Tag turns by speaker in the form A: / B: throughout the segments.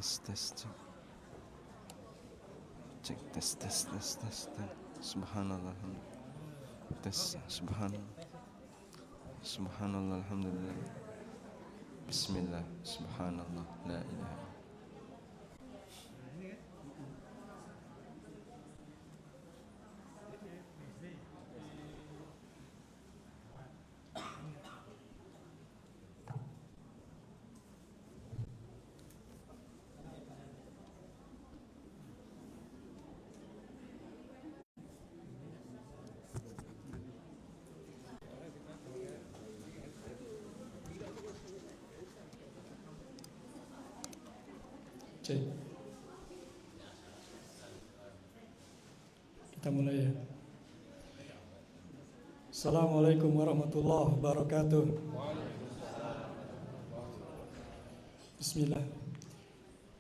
A: tes cek. Cek tes. Subhanallah. Tes subhanallah alhamdulillah. Bismillah. Subhanallah la ilaha.
B: Cek. Kita mulai ya. Assalamualaikum warahmatullahi wabarakatuh. Bismillah.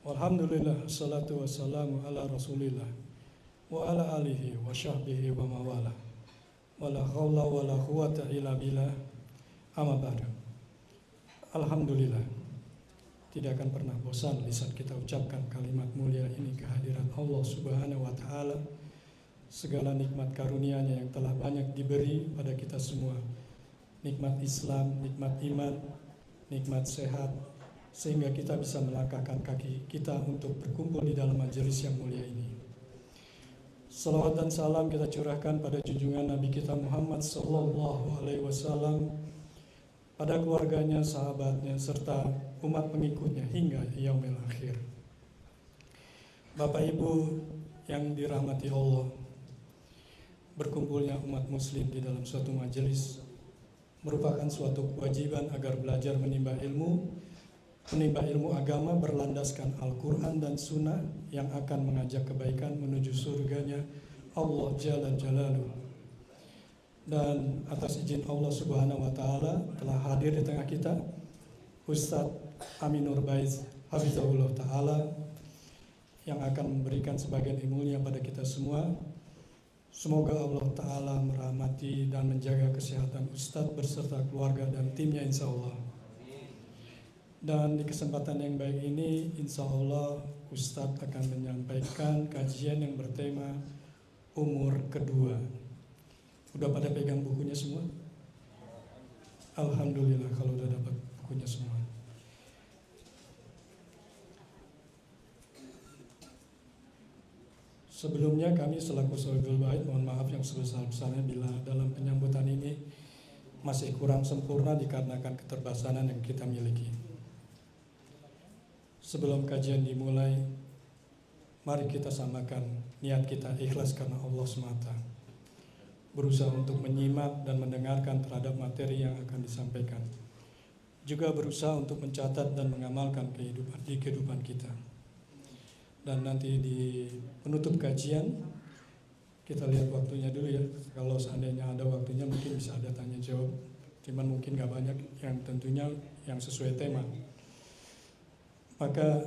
B: Walhamdulillah. Assalatu wassalamu ala rasulillah wa ala alihi wa sahbihi wa mawala. Wala hawla wala quwata illa billah. Amma ba'du. Alhamdulillah. Tidak akan pernah bosan lisan kita ucapkan kalimat mulia ini kehadiran Allah Subhanahu wa Ta'ala. Segala nikmat karunia-Nya yang telah banyak diberi pada kita semua, nikmat Islam, nikmat iman, nikmat sehat, sehingga kita bisa melangkahkan kaki kita untuk berkumpul di dalam majelis yang mulia ini. Salawat dan salam kita curahkan pada junjungan Nabi kita Muhammad sallallahu alaihi wasallam, pada keluarganya, sahabatnya, serta umat pengikutnya hingga yaumil akhir. Bapak Ibu yang dirahmati Allah, berkumpulnya umat muslim di dalam suatu majelis merupakan suatu kewajiban agar belajar menimba ilmu agama berlandaskan Al-Quran dan Sunnah yang akan mengajak kebaikan menuju surganya Allah Jalla Jalaluhu. Dan atas izin Allah Subhanahu wa Ta'ala telah hadir di tengah kita Ustadz Amin Nurbaiz Hafizahullah Ta'ala yang akan memberikan sebagian ilmunya pada kita semua. Semoga Allah Ta'ala merahmati dan menjaga kesehatan Ustadz berserta keluarga dan timnya insya Allah. Dan di kesempatan yang baik ini insya Allah Ustadz akan menyampaikan kajian yang bertema umur kedua. Udah pada pegang bukunya semua? Alhamdulillah kalau udah dapat bukunya semua. Sebelumnya kami selaku Shahidul Bait mohon maaf yang sebesar-besarnya bila dalam penyambutan ini masih kurang sempurna dikarenakan keterbatasan yang kita miliki. Sebelum kajian dimulai, mari kita samakan niat kita ikhlas karena Allah semata. Berusaha untuk menyimak dan mendengarkan terhadap materi yang akan disampaikan. Juga berusaha untuk mencatat dan mengamalkan kehidupan kita. Dan nanti di penutup kajian, kita lihat waktunya dulu ya. Kalau seandainya ada waktunya mungkin bisa ada tanya jawab. Cuman mungkin gak banyak, yang tentunya yang sesuai tema. Maka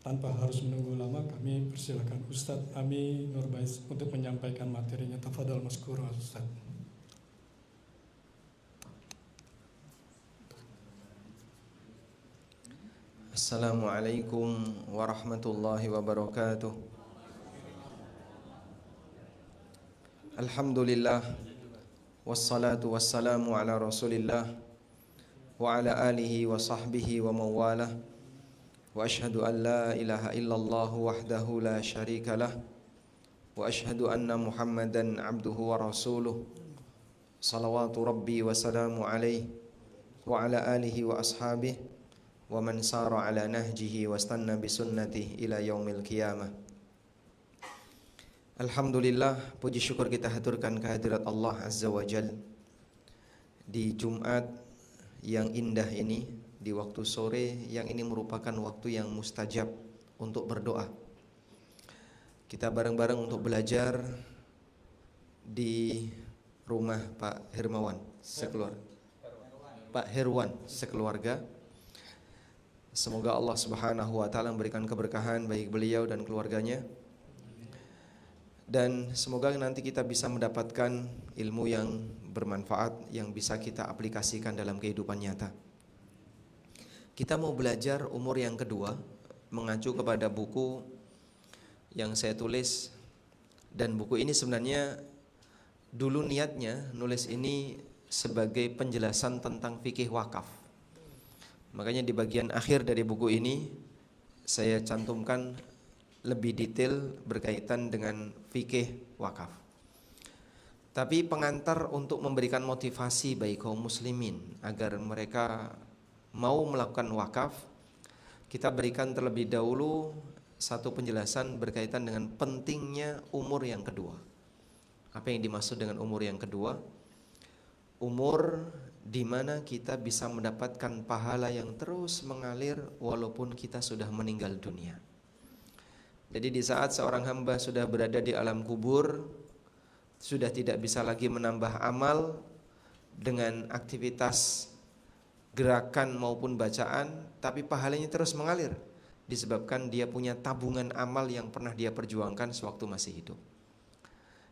B: tanpa harus menunggu lama, kami persilakan Ustadz Amin Nurbaiz untuk menyampaikan materinya. Tafadhal maskur Ustadz.
A: Assalamualaikum warahmatullahi wabarakatuh. Alhamdulillah wassalatu wassalamu ala Rasulillah wa ala alihi wa sahbihi wa mawalah. Wa ashhadu an la ilaha illallah wahdahu la syarika lah wa ashhadu anna Muhammadan abduhu wa rasuluh salawatu rabbi wa salamu alaihi wa ala alihi wa ashabihi wa man sara ala nahjihi wa stanna bi sunnatihi ila yaumil qiyamah. Alhamdulillah, puji syukur kita haturkan kehadirat Allah Azza wa Jal di Jumat yang indah ini, di waktu sore yang ini merupakan waktu yang mustajab untuk berdoa. Kita bareng-bareng untuk belajar di rumah Pak Hermawan Pak Herwan sekeluarga. Semoga Allah Subhanahu wa Ta'ala memberikan keberkahan bagi beliau dan keluarganya. Dan semoga nanti kita bisa mendapatkan ilmu yang bermanfaat yang bisa kita aplikasikan dalam kehidupan nyata. Kita mau belajar umur yang kedua, mengacu kepada buku yang saya tulis. Dan buku ini sebenarnya dulu niatnya nulis ini sebagai penjelasan tentang fikih wakaf. Makanya di bagian akhir dari buku ini saya cantumkan lebih detail berkaitan dengan fikih wakaf. Tapi pengantar untuk memberikan motivasi bagi kaum muslimin agar mereka mau melakukan wakaf, kita berikan terlebih dahulu satu penjelasan berkaitan dengan pentingnya umur yang kedua. Apa yang dimaksud dengan umur yang kedua? Umur di mana kita bisa mendapatkan pahala yang terus mengalir walaupun kita sudah meninggal dunia. Jadi di saat seorang hamba sudah berada di alam kubur, sudah tidak bisa lagi menambah amal dengan aktivitas gerakan maupun bacaan, tapi pahalanya terus mengalir disebabkan dia punya tabungan amal yang pernah dia perjuangkan sewaktu masih hidup.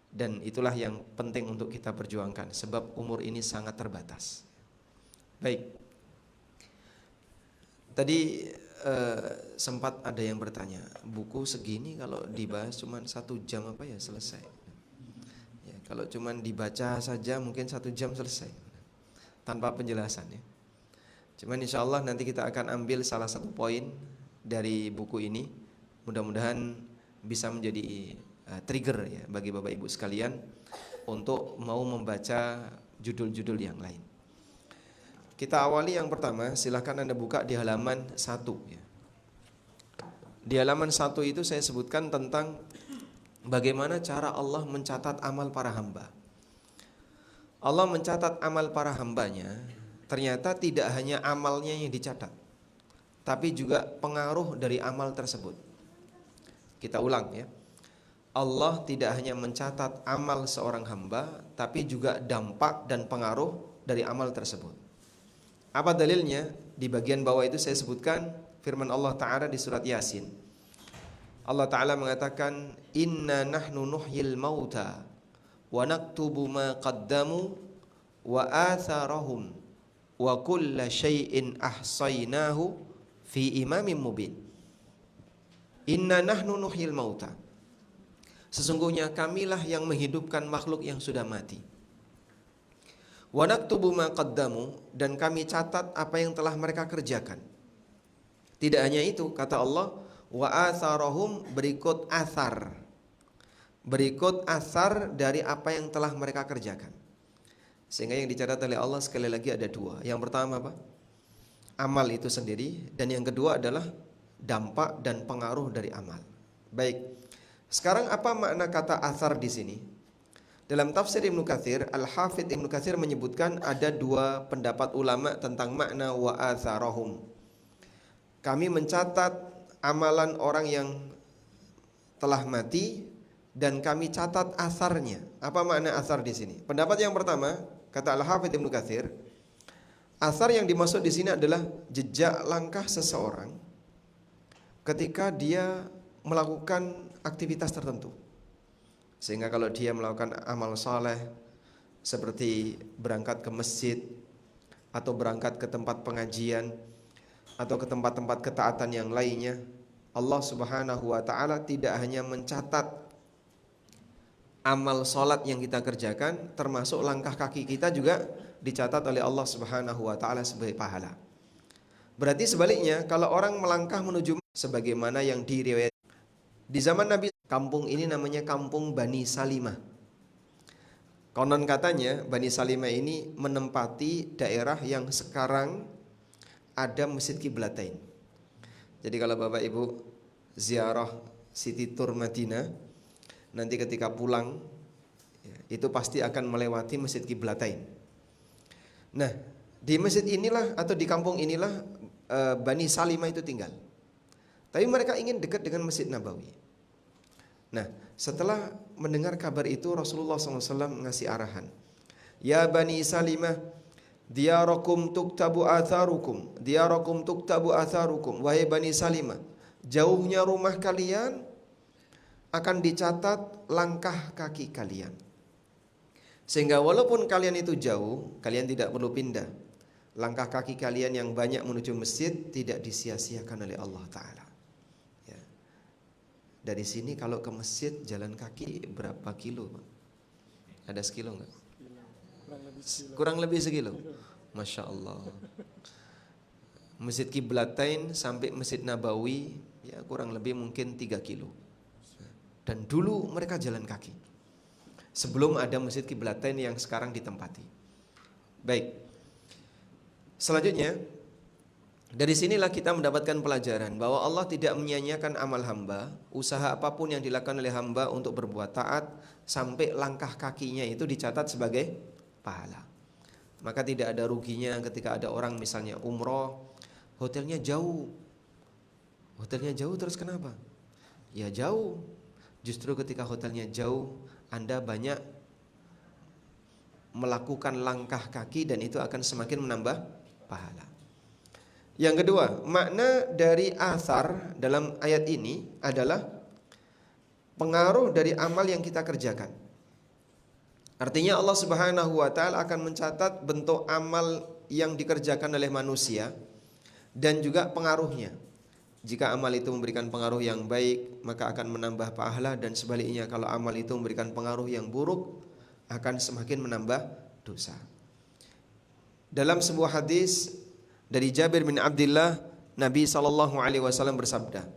A: Dan itulah yang penting untuk kita perjuangkan, sebab umur ini sangat terbatas. Baik, tadi sempat ada yang bertanya, buku segini kalau dibahas cuma 1 jam apa ya selesai? Ya, kalau cuma dibaca saja mungkin 1 jam selesai tanpa penjelasan ya. Cuman insya Allah nanti kita akan ambil salah satu poin dari buku ini, mudah-mudahan bisa menjadi trigger ya bagi Bapak Ibu sekalian untuk mau membaca judul-judul yang lain. Kita awali yang pertama, silahkan Anda buka di halaman 1 ya. Di halaman 1 itu saya sebutkan tentang bagaimana cara Allah mencatat amal para hamba. Allah mencatat amal para hambanya, ternyata tidak hanya amalnya yang dicatat, tapi juga pengaruh dari amal tersebut. Kita ulang ya. Allah tidak hanya mencatat amal seorang hamba, tapi juga dampak dan pengaruh dari amal tersebut. Apa dalilnya? Di bagian bawah itu saya sebutkan firman Allah Ta'ala di surat Yasin. Allah Ta'ala mengatakan, Inna nahnu nuhyil mauta wa naktubu ma qaddamu wa atharahum wa kulla syai'in ahsaynahu fi imamin mubin. Inna nahnu nuhyil mauta. Sesungguhnya kamilah yang menghidupkan makhluk yang sudah mati. Wa naktubu ma qaddamu, dan kami catat apa yang telah mereka kerjakan. Tidak hanya itu, kata Allah, wa atharahum, berikut athar. Berikut athar dari apa yang telah mereka kerjakan. Sehingga yang dicatat oleh Allah sekali lagi ada 2. Yang pertama apa? Amal itu sendiri, dan yang kedua adalah dampak dan pengaruh dari amal. Baik. Sekarang apa makna kata athar di sini? Dalam tafsir Ibnu Katsir, Al-Hafidz Ibnu Katsir menyebutkan ada 2 pendapat ulama tentang makna wa atharahum. Kami mencatat amalan orang yang telah mati dan kami catat asarnya. Apa makna asar di sini? Pendapat yang pertama, kata Al-Hafidz Ibnu Katsir, asar yang dimaksud di sini adalah jejak langkah seseorang ketika dia melakukan aktivitas tertentu. Sehingga kalau dia melakukan amal saleh seperti berangkat ke masjid atau berangkat ke tempat pengajian atau ke tempat-tempat ketaatan yang lainnya, Allah Subhanahu wa taala tidak hanya mencatat amal salat yang kita kerjakan, termasuk langkah kaki kita juga dicatat oleh Allah Subhanahu wa taala sebagai pahala. Berarti sebaliknya, kalau orang melangkah menuju sebagaimana yang diriwayatkan di zaman Nabi, kampung ini namanya kampung Bani Salimah. Konon katanya Bani Salimah ini menempati daerah yang sekarang ada Masjid Qiblatain. Jadi kalau Bapak Ibu ziarah City Tour Madinah, nanti ketika pulang itu pasti akan melewati Masjid Qiblatain. Nah, di masjid inilah atau di kampung inilah Bani Salimah itu tinggal. Tapi mereka ingin dekat dengan Masjid Nabawi. Nah, setelah mendengar kabar itu, Rasulullah SAW mengasih arahan. Ya Bani Salimah, diyarakum tuktabu atharukum. Diyarakum tuktabu atharukum. Wahai Bani Salimah, jauhnya rumah kalian akan dicatat langkah kaki kalian. Sehingga walaupun kalian itu jauh, kalian tidak perlu pindah. Langkah kaki kalian yang banyak menuju masjid tidak disia-siakan oleh Allah Ta'ala. Dari sini kalau ke masjid jalan kaki berapa kilo, Pak? Ada sekilo nggak? Kurang lebih sekilo. Masya Allah. Masjid Kiblatain sampai Masjid Nabawi ya kurang lebih mungkin 3 kilo. Dan dulu mereka jalan kaki sebelum ada Masjid Kiblatain yang sekarang ditempati. Baik. Selanjutnya, dari sinilah kita mendapatkan pelajaran bahwa Allah tidak menyia-nyiakan amal hamba, usaha apapun yang dilakukan oleh hamba untuk berbuat taat sampai langkah kakinya itu dicatat sebagai pahala. Maka tidak ada ruginya ketika ada orang misalnya umroh, hotelnya jauh. Hotelnya jauh terus kenapa? Ya jauh. Justru ketika hotelnya jauh, Anda banyak melakukan langkah kaki dan itu akan semakin menambah pahala. Yang kedua, makna dari athar dalam ayat ini adalah pengaruh dari amal yang kita kerjakan. Artinya Allah Subhanahu wa ta'ala akan mencatat bentuk amal yang dikerjakan oleh manusia dan juga pengaruhnya. Jika amal itu memberikan pengaruh yang baik, maka akan menambah pahala, dan sebaliknya kalau amal itu memberikan pengaruh yang buruk, akan semakin menambah dosa. Dalam sebuah hadis dari Jabir bin Abdullah, Nabi SAW bersabda,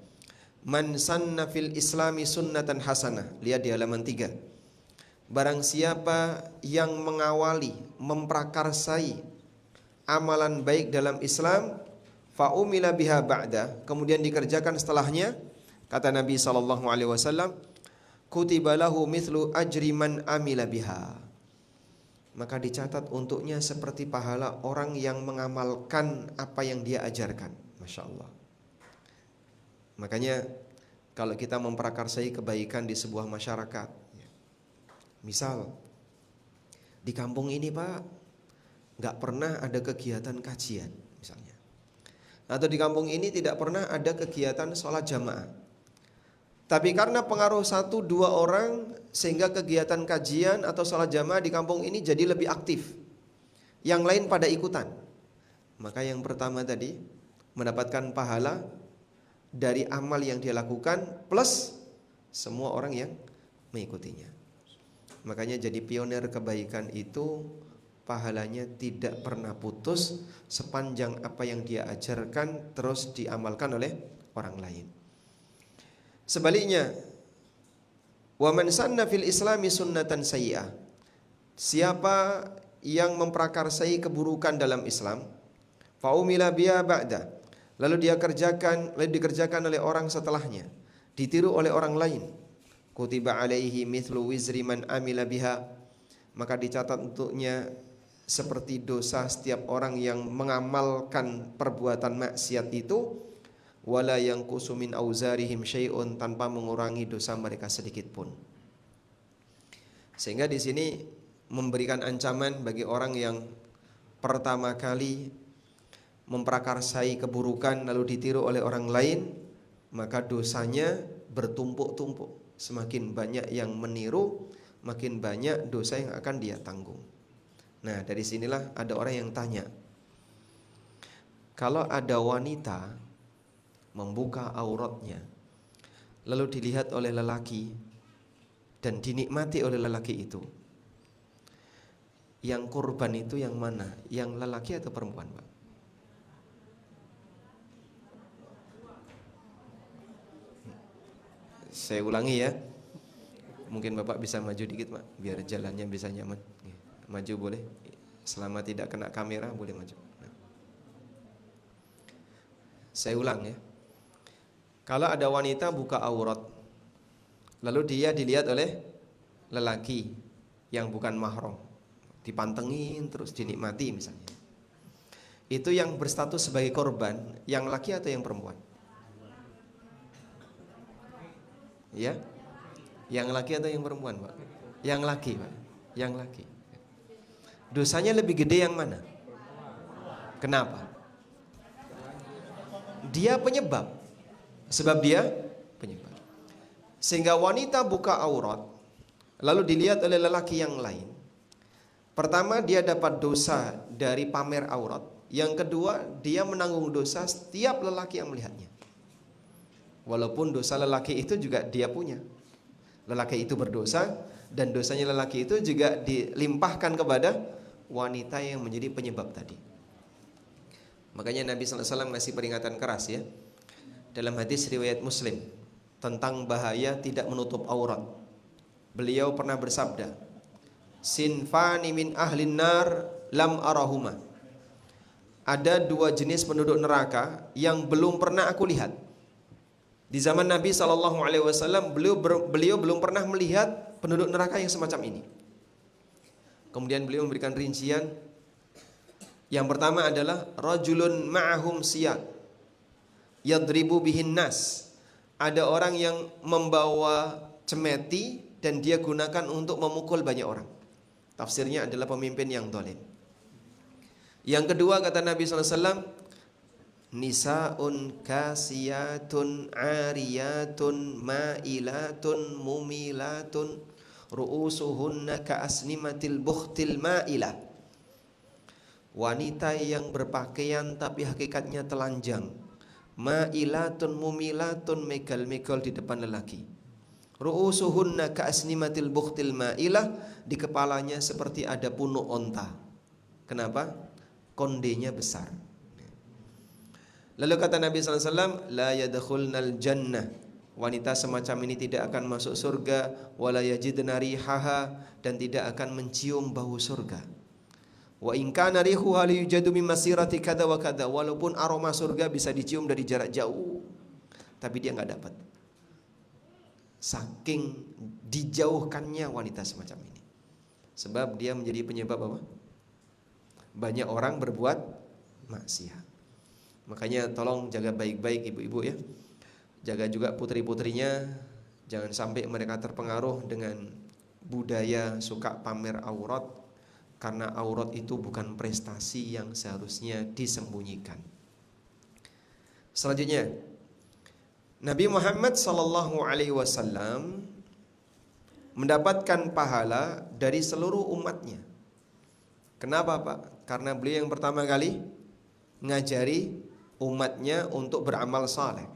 A: "Man sanna fil islami sunnatan hasanah." Lihat di halaman 3. Barang siapa yang mengawali, memprakarsai amalan baik dalam Islam, fa'umila biha ba'da, kemudian dikerjakan setelahnya, kata Nabi SAW, kutiba lahu mithlu ajri man amila biha, maka dicatat untuknya seperti pahala orang yang mengamalkan apa yang dia ajarkan. Masya Allah. Makanya kalau kita memprakarsai kebaikan di sebuah masyarakat, misal di kampung ini Pak gak pernah ada kegiatan kajian misalnya, atau di kampung ini tidak pernah ada kegiatan sholat jamaah, tapi karena pengaruh 1-2 orang sehingga kegiatan kajian atau sholat jamaah di kampung ini jadi lebih aktif, yang lain pada ikutan, maka yang pertama tadi mendapatkan pahala dari amal yang dia lakukan plus semua orang yang mengikutinya. Makanya jadi pionir kebaikan itu pahalanya tidak pernah putus sepanjang apa yang dia ajarkan terus diamalkan oleh orang lain. Sebaliknya, wa man sanna fil islami sunnatan sayyi'ah, siapa yang memprakarsai keburukan dalam Islam, fa umila biha ba'da, lalu dikerjakan oleh orang setelahnya, ditiru oleh orang lain, kutiba alaihi mithlu wizri man amila biha, maka dicatat untuknya seperti dosa setiap orang yang mengamalkan perbuatan maksiat itu, wala yanqusu min auzarihim syai'un, tanpa mengurangi dosa mereka sedikit pun. Sehingga di sini memberikan ancaman bagi orang yang pertama kali memprakarsai keburukan lalu ditiru oleh orang lain, maka dosanya bertumpuk-tumpuk. Semakin banyak yang meniru, makin banyak dosa yang akan dia tanggung. Nah, dari sinilah ada orang yang tanya, kalau ada wanita membuka auratnya lalu dilihat oleh lelaki dan dinikmati oleh lelaki itu, yang kurban itu yang mana? Yang lelaki atau perempuan, Pak? Saya ulangi ya. Mungkin Bapak bisa maju dikit, Pak, biar jalannya bisa nyaman. Maju boleh. Selama tidak kena kamera boleh maju. Saya ulang ya. Kalau ada wanita buka aurat, lalu dia dilihat oleh lelaki yang bukan mahram, dipantengin terus dinikmati misalnya, itu yang berstatus sebagai korban, yang laki atau yang perempuan? Ya, yang laki atau yang perempuan, Pak? Yang laki, Pak. Yang laki. Dosanya lebih gede yang mana? Kenapa? Dia penyebab. Sebab dia penyebab. Sehingga wanita buka aurat lalu dilihat oleh lelaki yang lain. Pertama, dia dapat dosa dari pamer aurat. Yang kedua, dia menanggung dosa setiap lelaki yang melihatnya. Walaupun dosa lelaki itu juga dia punya. Lelaki itu berdosa, dan dosanya lelaki itu juga dilimpahkan kepada wanita yang menjadi penyebab tadi. Makanya Nabi SAW ngasih peringatan keras ya, dalam hadis riwayat Muslim tentang bahaya tidak menutup aurat. Beliau pernah bersabda, sinfani min ahlin nar lam arahuma. Ada 2 jenis penduduk neraka yang belum pernah aku lihat. Di zaman Nabi SAW beliau belum pernah melihat penduduk neraka yang semacam ini. Kemudian beliau memberikan rincian. Yang pertama adalah rajulun ma'ahum siyad yadribu bihin nas. Ada orang yang membawa cemeti dan dia gunakan untuk memukul banyak orang. Tafsirnya adalah pemimpin yang zalim. Yang kedua kata Nabi SAW, nisaun kasiyatun ariyatun ma'ilatun mumilatun ru'usuhunna ka'asnimatil bukhtil ma'ilah. Wanita yang berpakaian tapi hakikatnya telanjang, ma'ilatun mumilatun, megal-megal di depan lelaki. Ru'usuhunna ka'asnimatil bukhtil ma'ilah, di kepalanya seperti ada punuk onta. Kenapa? Kondenya besar. Lalu kata Nabi SAW, la yadkhulnal jannah, wanita semacam ini tidak akan masuk surga, wala yajidna rihaha, dan tidak akan mencium bau surga. Wa in kana rihuha liyujadu min masirati kada wa kada, walaupun aroma surga bisa dicium dari jarak jauh, tapi dia enggak dapat. Saking dijauhkannya wanita semacam ini. Sebab dia menjadi penyebab apa? Banyak orang berbuat maksiat. Makanya tolong jaga baik-baik ibu-ibu ya. Jaga juga putri-putrinya, jangan sampai mereka terpengaruh dengan budaya suka pamer aurat, karena aurat itu bukan prestasi yang seharusnya disembunyikan. Selanjutnya, Nabi Muhammad SAW mendapatkan pahala dari seluruh umatnya. Kenapa Pak? Karena beliau yang pertama kali ngajari umatnya untuk beramal saleh.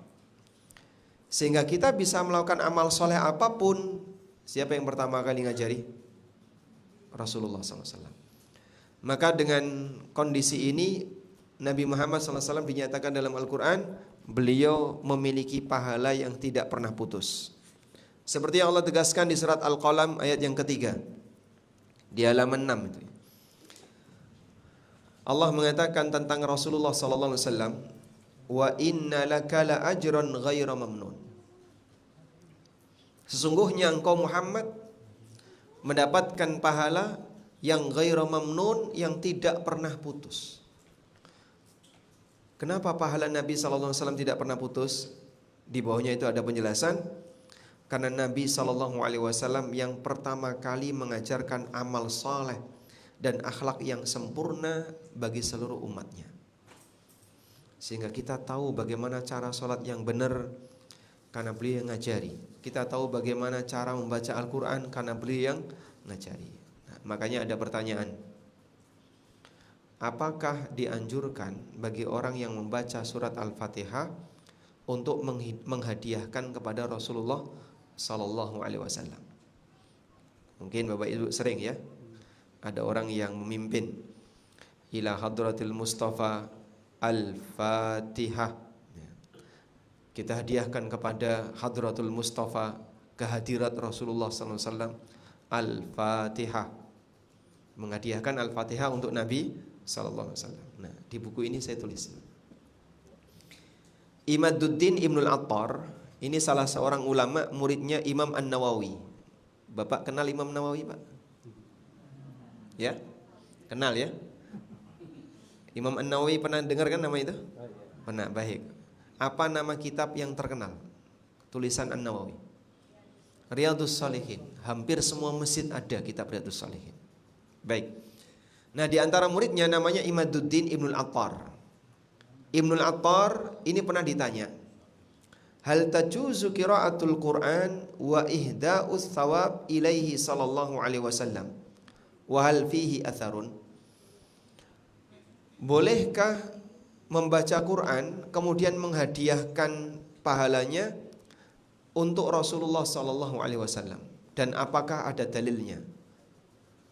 A: Sehingga kita bisa melakukan amal soleh apapun. Siapa yang pertama kali ngajari? Rasulullah SAW. Maka dengan kondisi ini Nabi Muhammad SAW dinyatakan dalam Al-Quran, beliau memiliki pahala yang tidak pernah putus. Seperti yang Allah tegaskan di surat Al-Qalam ayat yang ketiga, di halaman 6 itu. Allah mengatakan tentang Rasulullah SAW, wa inna laka la ajran ghaira mamnun. Sesungguhnya engkau Muhammad mendapatkan pahala yang ghaira mamnun, yang tidak pernah putus. Kenapa pahala Nabi SAW tidak pernah putus? Di bawahnya itu ada penjelasan. Karena Nabi SAW yang pertama kali mengajarkan amal saleh dan akhlak yang sempurna bagi seluruh umatnya. Sehingga kita tahu bagaimana cara sholat yang benar karena beliau yang ngajari. Kita tahu bagaimana cara membaca Al-Quran karena beliau yang ngajari. Nah, makanya ada pertanyaan, apakah dianjurkan bagi orang yang membaca surat Al-Fatihah untuk menghadiahkan kepada Rasulullah SAW? Mungkin Bapak Ibu sering ya, ada orang yang memimpin ila hadratil Mustafa Al-Fatihah, kita hadiahkan kepada hadratul Mustafa, kehadirat Rasulullah SAW, Al-Fatihah, menghadiahkan Al-Fatihah untuk Nabi SAW. Nah, di buku ini saya tulis, Imaduddin Ibnul Attar, ini salah seorang ulama muridnya Imam An-Nawawi. Bapak kenal Imam Nawawi Pak? Ya, kenal ya. Imam An-Nawawi pernah dengar kan nama itu? Pernah, baik. Apa nama kitab yang terkenal? Tulisan An-Nawawi. Riyadhus Shalihin. Hampir semua masjid ada kitab Riyadhus Shalihin. Baik. Nah, di antara muridnya namanya Imaduddin Ibnul Attar. Ibnul Attar ini pernah ditanya, hal tajuzu qiraatul Quran wa ihda'us thawab ilaihi sallallahu alaihi wasallam? Wahal fihi atharun. Bolehkah membaca Quran kemudian menghadiahkan pahalanya untuk Rasulullah sallallahu alaihi wasallam, dan apakah ada dalilnya?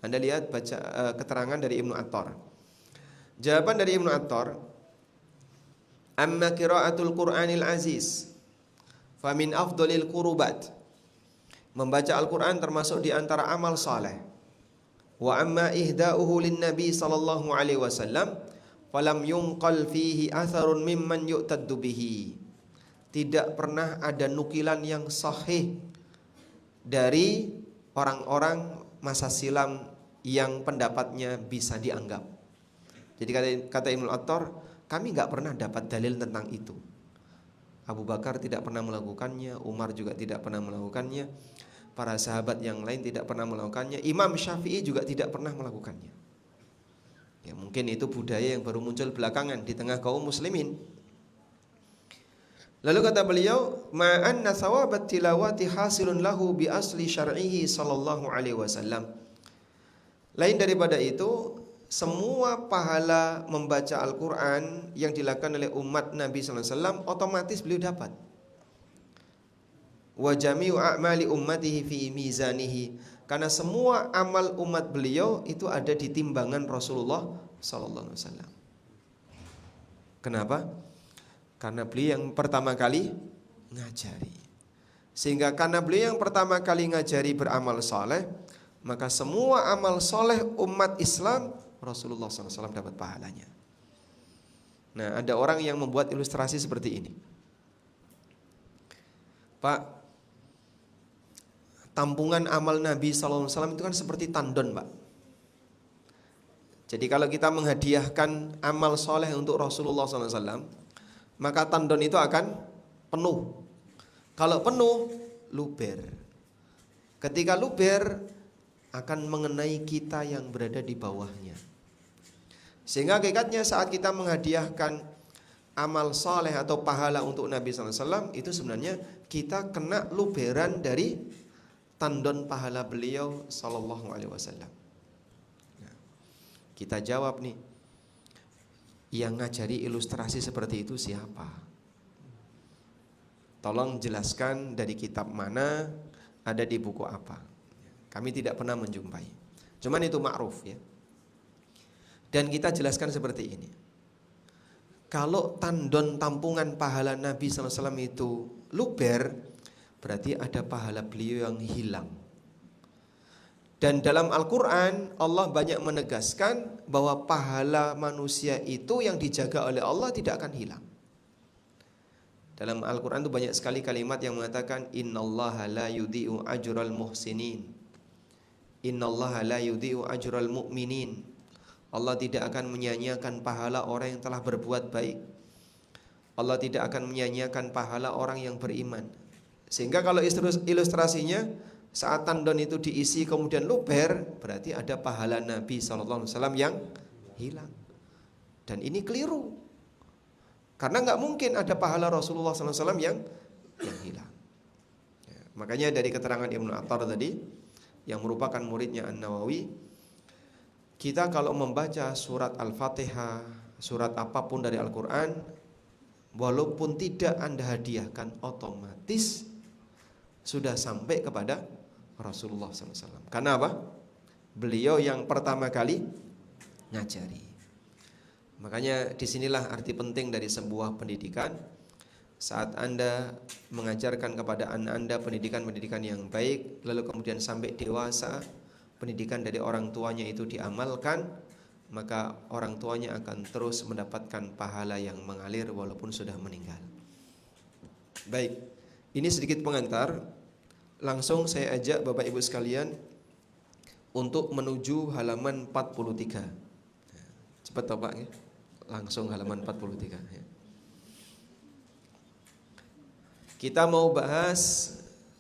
A: Anda lihat baca keterangan dari Ibnu Atthar. Jawaban dari Ibnu Atthar, amma qiraatul Qur'anil aziz famin afdhalil qurubat. Membaca Al-Qur'an termasuk di antara amal saleh. Wa amma ihda'uhu lin nabi sallallahu alaihi wasallam falam yunqal fihi atharun mimman yu'taddu bihi. Tidak pernah ada nukilan yang sahih dari orang-orang masa silam yang pendapatnya bisa dianggap. Jadi kata Ibnu Atthar, kami nggak pernah dapat dalil tentang itu. Abu Bakar tidak pernah melakukannya, Umar juga tidak pernah melakukannya, para sahabat yang lain tidak pernah melakukannya, Imam Syafi'i juga tidak pernah melakukannya. Ya, mungkin itu budaya yang baru muncul belakangan di tengah kaum muslimin. Lalu kata beliau, ma'anna thawabat tilawati hasilun lahu bi asli syar'ihi sallallahu alaihi wasallam. Lain daripada itu, semua pahala membaca Al-Quran yang dilakukan oleh umat Nabi sallallahu alaihi wasallam otomatis beliau dapat. Wa jami'u a'mali ummatihi fi mizanihi, karena semua amal umat beliau itu ada di timbangan Rasulullah sallallahu alaihi wasallam. Kenapa? Karena beliau yang pertama kali ngajari. Sehingga karena beliau yang pertama kali ngajari beramal saleh, maka semua amal saleh umat Islam Rasulullah SAW dapat pahalanya. Nah, ada orang yang membuat ilustrasi seperti ini. Pak, tampungan amal Nabi SAW itu kan seperti tandon, Pak. Jadi kalau kita menghadiahkan amal soleh untuk Rasulullah SAW, maka tandon itu akan penuh. Kalau penuh, luber. Ketika luber, akan mengenai kita yang berada di bawahnya. Sehingga hakikatnya saat kita menghadiahkan amal soleh atau pahala untuk Nabi SAW, itu sebenarnya kita kena luberan dari tandon pahala beliau sallallahu alaihi wasallam. Nah, kita jawab nih, yang ngajari ilustrasi seperti itu siapa? Tolong jelaskan dari kitab mana, ada di buku apa. Kami tidak pernah menjumpai. Cuman itu ma'ruf ya. Dan kita jelaskan seperti ini. Kalau tandon tampungan pahala Nabi SAW itu luber, berarti ada pahala beliau yang hilang. Dan dalam Al-Quran Allah banyak menegaskan bahwa pahala manusia itu yang dijaga oleh Allah tidak akan hilang. Dalam Al-Quran itu banyak sekali kalimat yang mengatakan innallaha la yudhi'u ajral muhsinin, innallaha la yudhi'u ajral mu'minin. Allah tidak akan menyia-nyiakan pahala orang yang telah berbuat baik. Allah tidak akan menyia-nyiakan pahala orang yang beriman. Sehingga kalau ilustrasinya, saat tandon itu diisi kemudian luber, berarti ada pahala Nabi SAW yang hilang. Dan ini keliru. Karena nggak mungkin ada pahala Rasulullah SAW yang hilang. Ya, makanya dari keterangan Ibnu Atthar tadi, yang merupakan muridnya An-Nawawi, kita kalau membaca surat Al-Fatihah, surat apapun dari Al-Quran, walaupun tidak Anda hadiahkan, otomatis sudah sampai kepada Rasulullah SAW. Karena apa? Beliau yang pertama kali ngajari. Makanya disinilah arti penting dari sebuah pendidikan. Saat Anda mengajarkan kepada anak Anda pendidikan-pendidikan yang baik, lalu kemudian sampai dewasa, pendidikan dari orang tuanya itu diamalkan, maka orang tuanya akan terus mendapatkan pahala yang mengalir walaupun sudah meninggal. Baik, ini sedikit pengantar. Langsung saya ajak Bapak Ibu sekalian untuk menuju halaman 43. Cepat toh Pak ya? Langsung halaman 43 ya. Kita mau bahas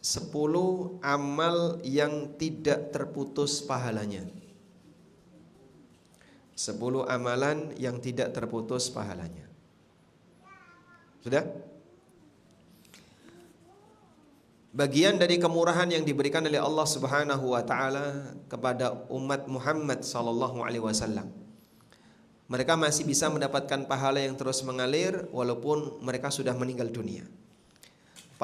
A: 10 amal yang tidak terputus pahalanya. 10 amalan yang tidak terputus pahalanya. Sudah? Bagian dari kemurahan yang diberikan oleh Allah Subhanahu wa taala kepada umat Muhammad sallallahu alaihi wasallam. Mereka masih bisa mendapatkan pahala yang terus mengalir walaupun mereka sudah meninggal dunia.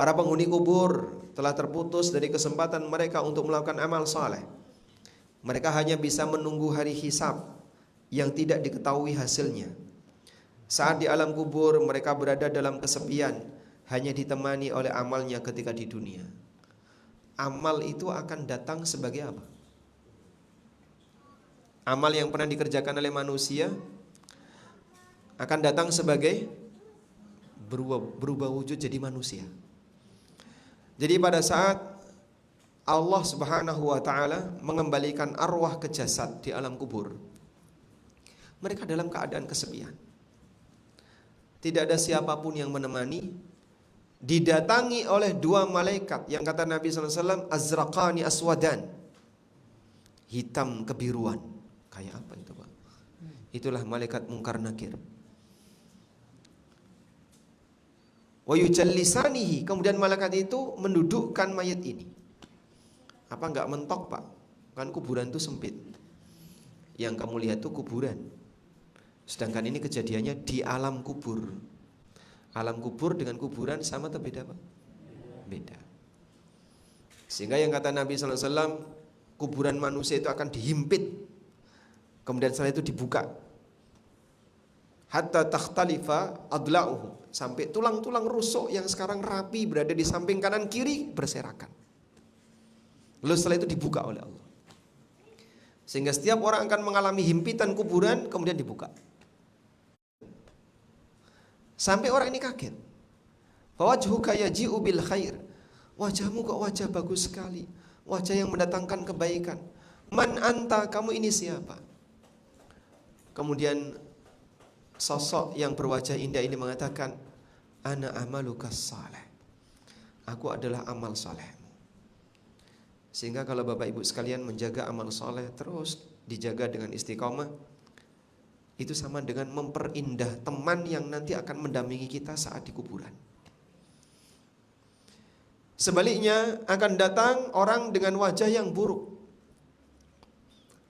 A: Para penghuni kubur telah terputus dari kesempatan mereka untuk melakukan amal saleh. Mereka hanya bisa menunggu hari hisab yang tidak diketahui hasilnya. Saat di alam kubur mereka berada dalam kesepian, hanya ditemani oleh amalnya ketika di dunia. Amal itu akan datang sebagai apa? Amal yang pernah dikerjakan oleh manusia akan datang sebagai berubah wujud jadi manusia. Jadi pada saat Allah Subhanahu wa taala mengembalikan arwah ke jasad di alam kubur, mereka dalam keadaan kesepian. Tidak ada siapapun yang menemani, didatangi oleh dua malaikat yang kata Nabi SAW, azraqani aswadan, hitam kebiruan. Kayak apa itu Pak? Itulah malaikat Munkar Nakir. Wa yujallisanihi, kemudian malaikat itu mendudukkan mayat ini. Apa enggak mentok Pak? Kan kuburan itu sempit. Yang kamu lihat itu kuburan. Sedangkan ini kejadiannya di alam kubur. Alam kubur dengan kuburan sama atau beda Pak? Beda. Sehingga yang kata Nabi SAW, kuburan manusia itu akan dihimpit, kemudian setelah itu dibuka, hatta takhtalifa adla'uhu, sampai tulang-tulang rusuk yang sekarang rapi berada di samping kanan kiri berserakan. Lalu setelah itu dibuka oleh Allah, sehingga setiap orang akan mengalami himpitan kuburan kemudian dibuka. Sampai orang ini kaget. Fawajhuka yaji'u bil khair. Wajahmu kok wajah bagus sekali, wajah yang mendatangkan kebaikan. Man anta, kamu ini siapa? Kemudian sosok yang berwajah indah ini mengatakan, ana amalukas saleh. Aku adalah amal salehmu. Sehingga kalau Bapak Ibu sekalian menjaga amal saleh terus dijaga dengan istiqomah, itu sama dengan memperindah teman yang nanti akan mendampingi kita saat di kuburan. Sebaliknya akan datang orang dengan wajah yang buruk.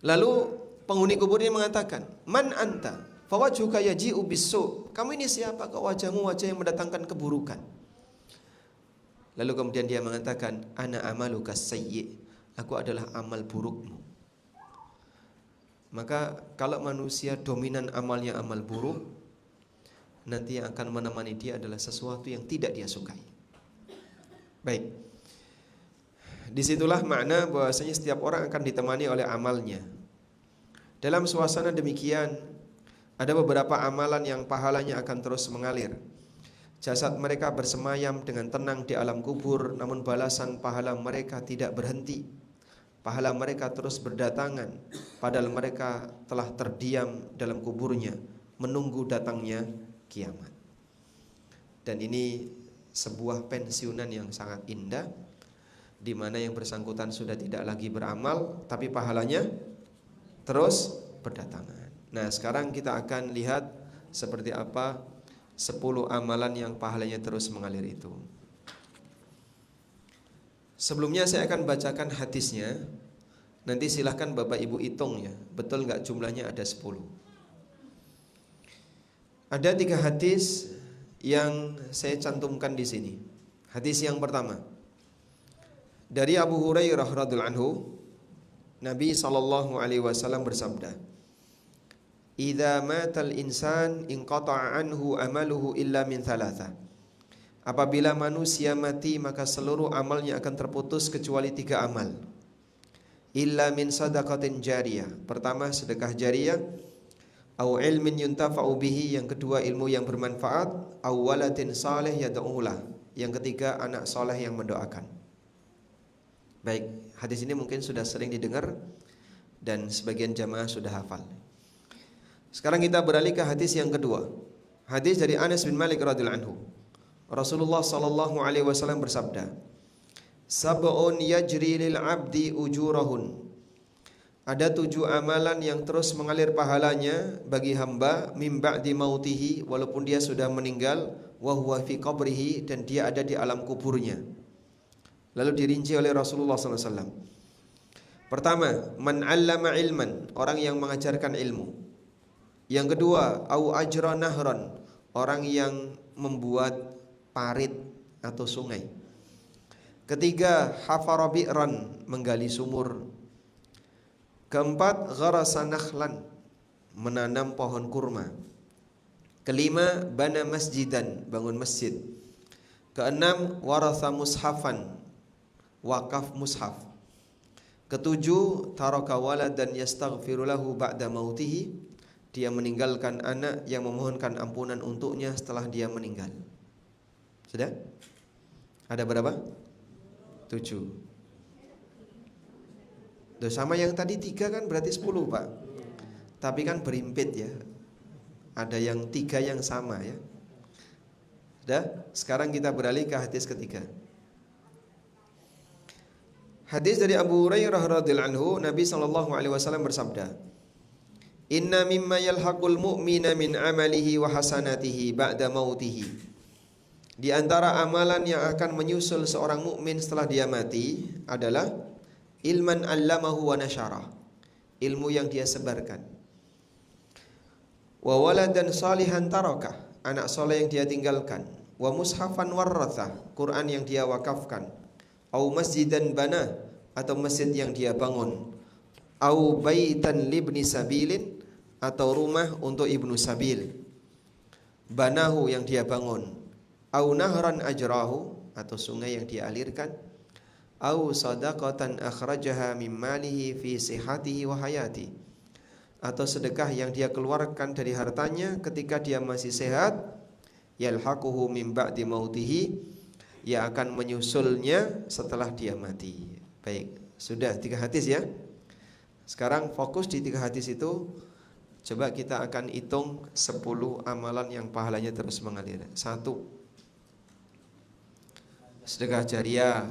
A: Lalu penghuni kubur ini mengatakan, man anta? Fawajhuka yaji'u bisu. Kamu ini siapa? Kau wajahmu wajah yang mendatangkan keburukan. Lalu kemudian dia mengatakan, ana amaluka sayyi. Aku adalah amal burukmu. Maka kalau manusia dominan amalnya amal buruk, nanti yang akan menemani dia adalah sesuatu yang tidak dia sukai. Baik. Disitulah makna bahwasanya setiap orang akan ditemani oleh amalnya. Dalam suasana demikian, ada beberapa amalan yang pahalanya akan terus mengalir. Jasad mereka bersemayam dengan tenang di alam kubur, namun balasan pahala mereka tidak berhenti. Pahala mereka terus berdatangan, padahal mereka telah terdiam dalam kuburnya, menunggu datangnya kiamat. Dan ini sebuah pensiunan yang sangat indah, di mana yang bersangkutan sudah tidak lagi beramal, tapi pahalanya terus berdatangan. Nah, sekarang kita akan lihat seperti apa 10 amalan yang pahalanya terus mengalir itu. Sebelumnya saya akan bacakan hadisnya. Nanti silahkan Bapak Ibu hitung ya, betul nggak jumlahnya ada 10. Ada 3 hadis yang saya cantumkan di sini. Hadis yang pertama dari Abu Hurairah radhiyallahu anhu, Nabi SAW bersabda, idza matal insan inqata'a anhu amaluhu illa min thalatha. Apabila manusia mati maka seluruh amalnya akan terputus kecuali 3 amal. Illa min sadaqatin jariyah. Pertama sedekah jariyah, au ilmin yuntafa'u bihi, yang kedua ilmu yang bermanfaat, au waladin saleh yad'ulah, yang ketiga anak saleh yang mendoakan. Baik, hadis ini mungkin sudah sering didengar dan sebagian jamaah sudah hafal. Sekarang kita beralih ke hadis yang kedua. Hadis dari Anas bin Malik radhiyallahu anhu. Rasulullah sallallahu alaihi wasallam bersabda, sab'un yajri lil 'abdi ujurahun. Ada 7 amalan yang terus mengalir pahalanya bagi hamba mim ba'di mautihi, walaupun dia sudah meninggal, wa huwa fi qabrihi, dan dia ada di alam kuburnya. Lalu dirinci oleh Rasulullah sallallahu alaihi wasallam. Pertama, man 'allama ilman, orang yang mengajarkan ilmu. Yang kedua, au ajra nahran, orang yang membuat parit atau sungai. Ketiga, hafara bi'ran, menggali sumur. Keempat, gharasa nakhlan, menanam pohon kurma. Kelima, bana masjidan, bangun masjid. Keenam, waratha mushafan, wakaf mushaf. Ketujuh, taraka waladan yastaghfiru lahu ba'da mautihi, dia meninggalkan anak yang memohonkan ampunan untuknya setelah dia meninggal. Sudah? Ada berapa? 7. Sama yang tadi 3 kan berarti 10 Pak. Tapi kan berimpit ya. Ada yang 3 yang sama ya. Sudah? Sekarang kita beralih ke hadis ketiga. Hadis dari Abu Hurairah radhiyallahu anhu, Nabi SAW bersabda, Inna mimma yalhaqul mu'mina min amalihi wa hasanatihi ba'da mautihi. Di antara amalan yang akan menyusul seorang mukmin setelah dia mati adalah ilman 'allamahu wa nasyarah, ilmu yang dia sebarkan. Wa waladan salihan tarakah, anak soleh yang dia tinggalkan. Wa mushafan warrathah, Quran yang dia wakafkan. Au masjidan bana, atau masjid yang dia bangun. Au baitan libni sabilin, atau rumah untuk ibnu sabil. Banahu yang dia bangun. Au nahran ajrahu, atau sungai yang dia alirkan. Au sadaqatan akhrajaha min malihi fi sihhatihi wa hayati, atau sedekah yang dia keluarkan dari hartanya ketika dia masih sehat, yalhaquhu min ba'di mautihi, yang akan menyusulnya setelah dia mati. Baik, sudah 3 hadis ya. Sekarang fokus di 3 hadis itu. Coba kita akan hitung 10 amalan yang pahalanya terus mengalir. 1, sedekah jariah.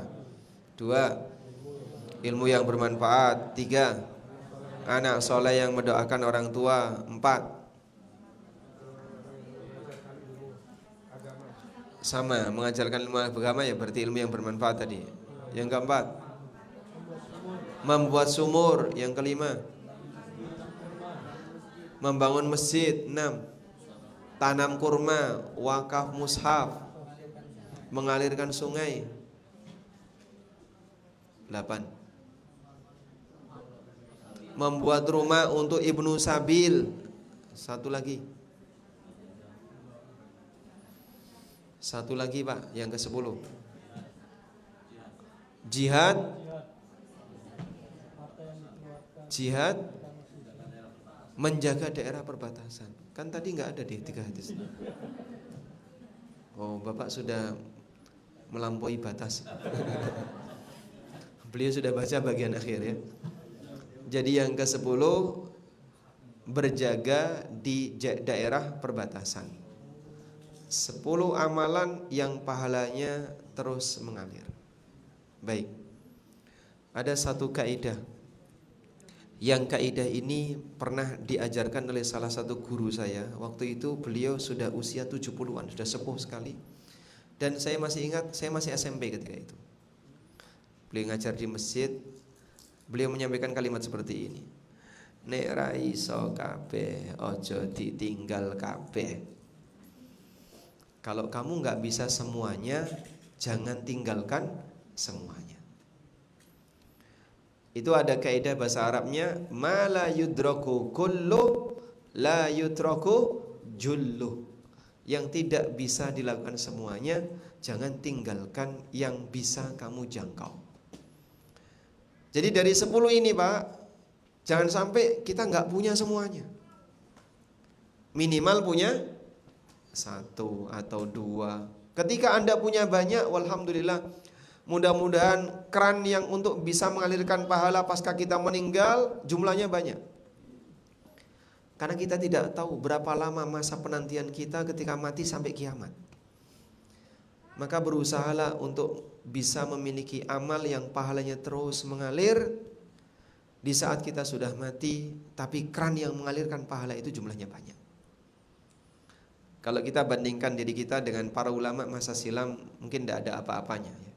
A: 2, ilmu yang bermanfaat. 3, anak soleh yang mendoakan orang tua. 4, sama, mengajarkan ilmu agama ya, berarti ilmu yang bermanfaat tadi. Yang keempat, membuat sumur. Yang kelima, membangun masjid. 6, tanam kurma, wakaf mushaf, mengalirkan sungai. 8, membuat rumah untuk ibnu sabil. 1 lagi Pak, yang ke-10, jihad menjaga daerah perbatasan. Kan tadi nggak ada di 3 hadis. Oh, Bapak sudah melampaui batas. Beliau sudah baca bagian akhir ya. Jadi yang ke-10, berjaga di daerah perbatasan. 10 amalan yang pahalanya terus mengalir. Baik. Ada satu kaidah. Yang kaidah ini pernah diajarkan oleh salah satu guru saya. Waktu itu beliau sudah usia 70-an, sudah sepuh sekali. Dan saya masih ingat, saya masih SMP ketika itu. Beliau ngajar di masjid. Beliau menyampaikan kalimat seperti ini. Nek ra iso kabeh, ojo ditinggal kabeh. Kalau kamu nggak bisa semuanya, jangan tinggalkan semuanya. Itu ada kaidah bahasa Arabnya, ma la yudraku kullu la yutraku jullu. Yang tidak bisa dilakukan semuanya, jangan tinggalkan yang bisa kamu jangkau. Jadi dari 10 ini Pak, jangan sampai kita nggak punya semuanya. Minimal punya 1 atau 2. Ketika Anda punya banyak, walhamdulillah, mudah-mudahan keran yang untuk bisa mengalirkan pahala pasca kita meninggal jumlahnya banyak. Karena kita tidak tahu berapa lama masa penantian kita ketika mati sampai kiamat. Maka berusahalah untuk bisa memiliki amal yang pahalanya terus mengalir di saat kita sudah mati, tapi keran yang mengalirkan pahala itu jumlahnya banyak. Kalau kita bandingkan diri kita dengan para ulama masa silam, mungkin tidak ada apa-apanya ya.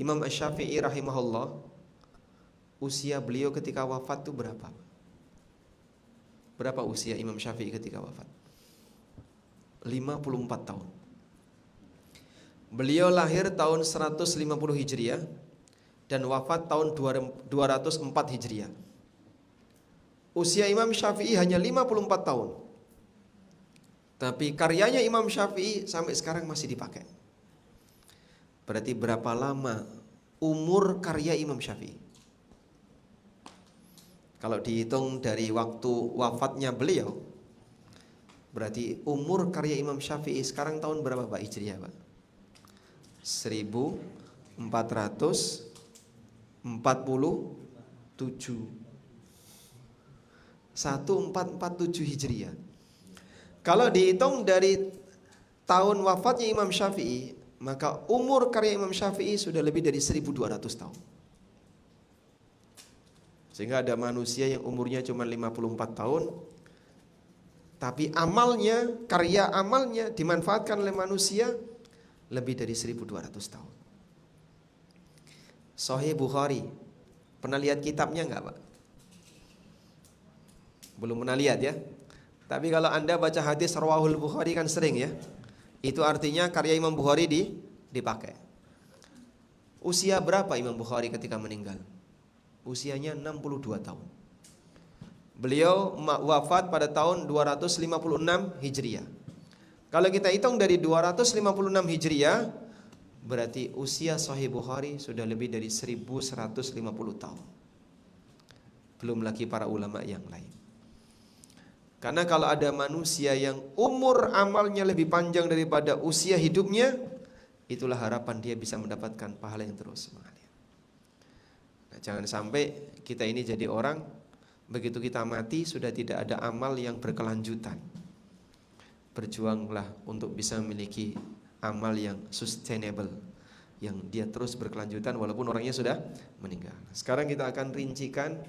A: Imam Asy-Syafi'i rahimahullah, usia beliau ketika wafat itu berapa? Berapa usia Imam Syafi'i ketika wafat? 54 tahun. Beliau lahir tahun 150 Hijriah dan wafat tahun 204 Hijriah. Usia Imam Syafi'i hanya 54 tahun. Tapi karyanya Imam Syafi'i sampai sekarang masih dipakai. Berarti berapa lama umur karya Imam Syafi'i? Kalau dihitung dari waktu wafatnya beliau, berarti umur karya Imam Syafi'i sekarang tahun berapa Pak Hijriah Pak? 1447. 1447 Hijriah. Kalau dihitung dari tahun wafatnya Imam Syafi'i, maka umur karya Imam Syafi'i sudah lebih dari 1200 tahun. Sehingga ada manusia yang umurnya cuma 54 tahun, tapi amalnya, karya amalnya dimanfaatkan oleh manusia lebih dari 1200 tahun. Sahih Bukhari, pernah lihat kitabnya enggak Pak? Belum pernah lihat ya. Tapi kalau Anda baca hadis Rawahul Bukhari kan sering ya. Itu artinya karya Imam Bukhari dipakai. Usia berapa Imam Bukhari ketika meninggal? Usianya 62 tahun. Beliau wafat pada tahun 256 Hijriah. Kalau kita hitung dari 256 Hijriah, berarti usia Sahih Bukhari sudah lebih dari 1150 tahun. Belum lagi para ulama yang lain. Karena kalau ada manusia yang umur amalnya lebih panjang daripada usia hidupnya, itulah harapan dia bisa mendapatkan pahala yang terus mengalir. Nah, jangan sampai kita ini jadi orang begitu kita mati sudah tidak ada amal yang berkelanjutan. Berjuanglah untuk bisa memiliki amal yang sustainable, yang dia terus berkelanjutan walaupun orangnya sudah meninggal. Sekarang kita akan rincikan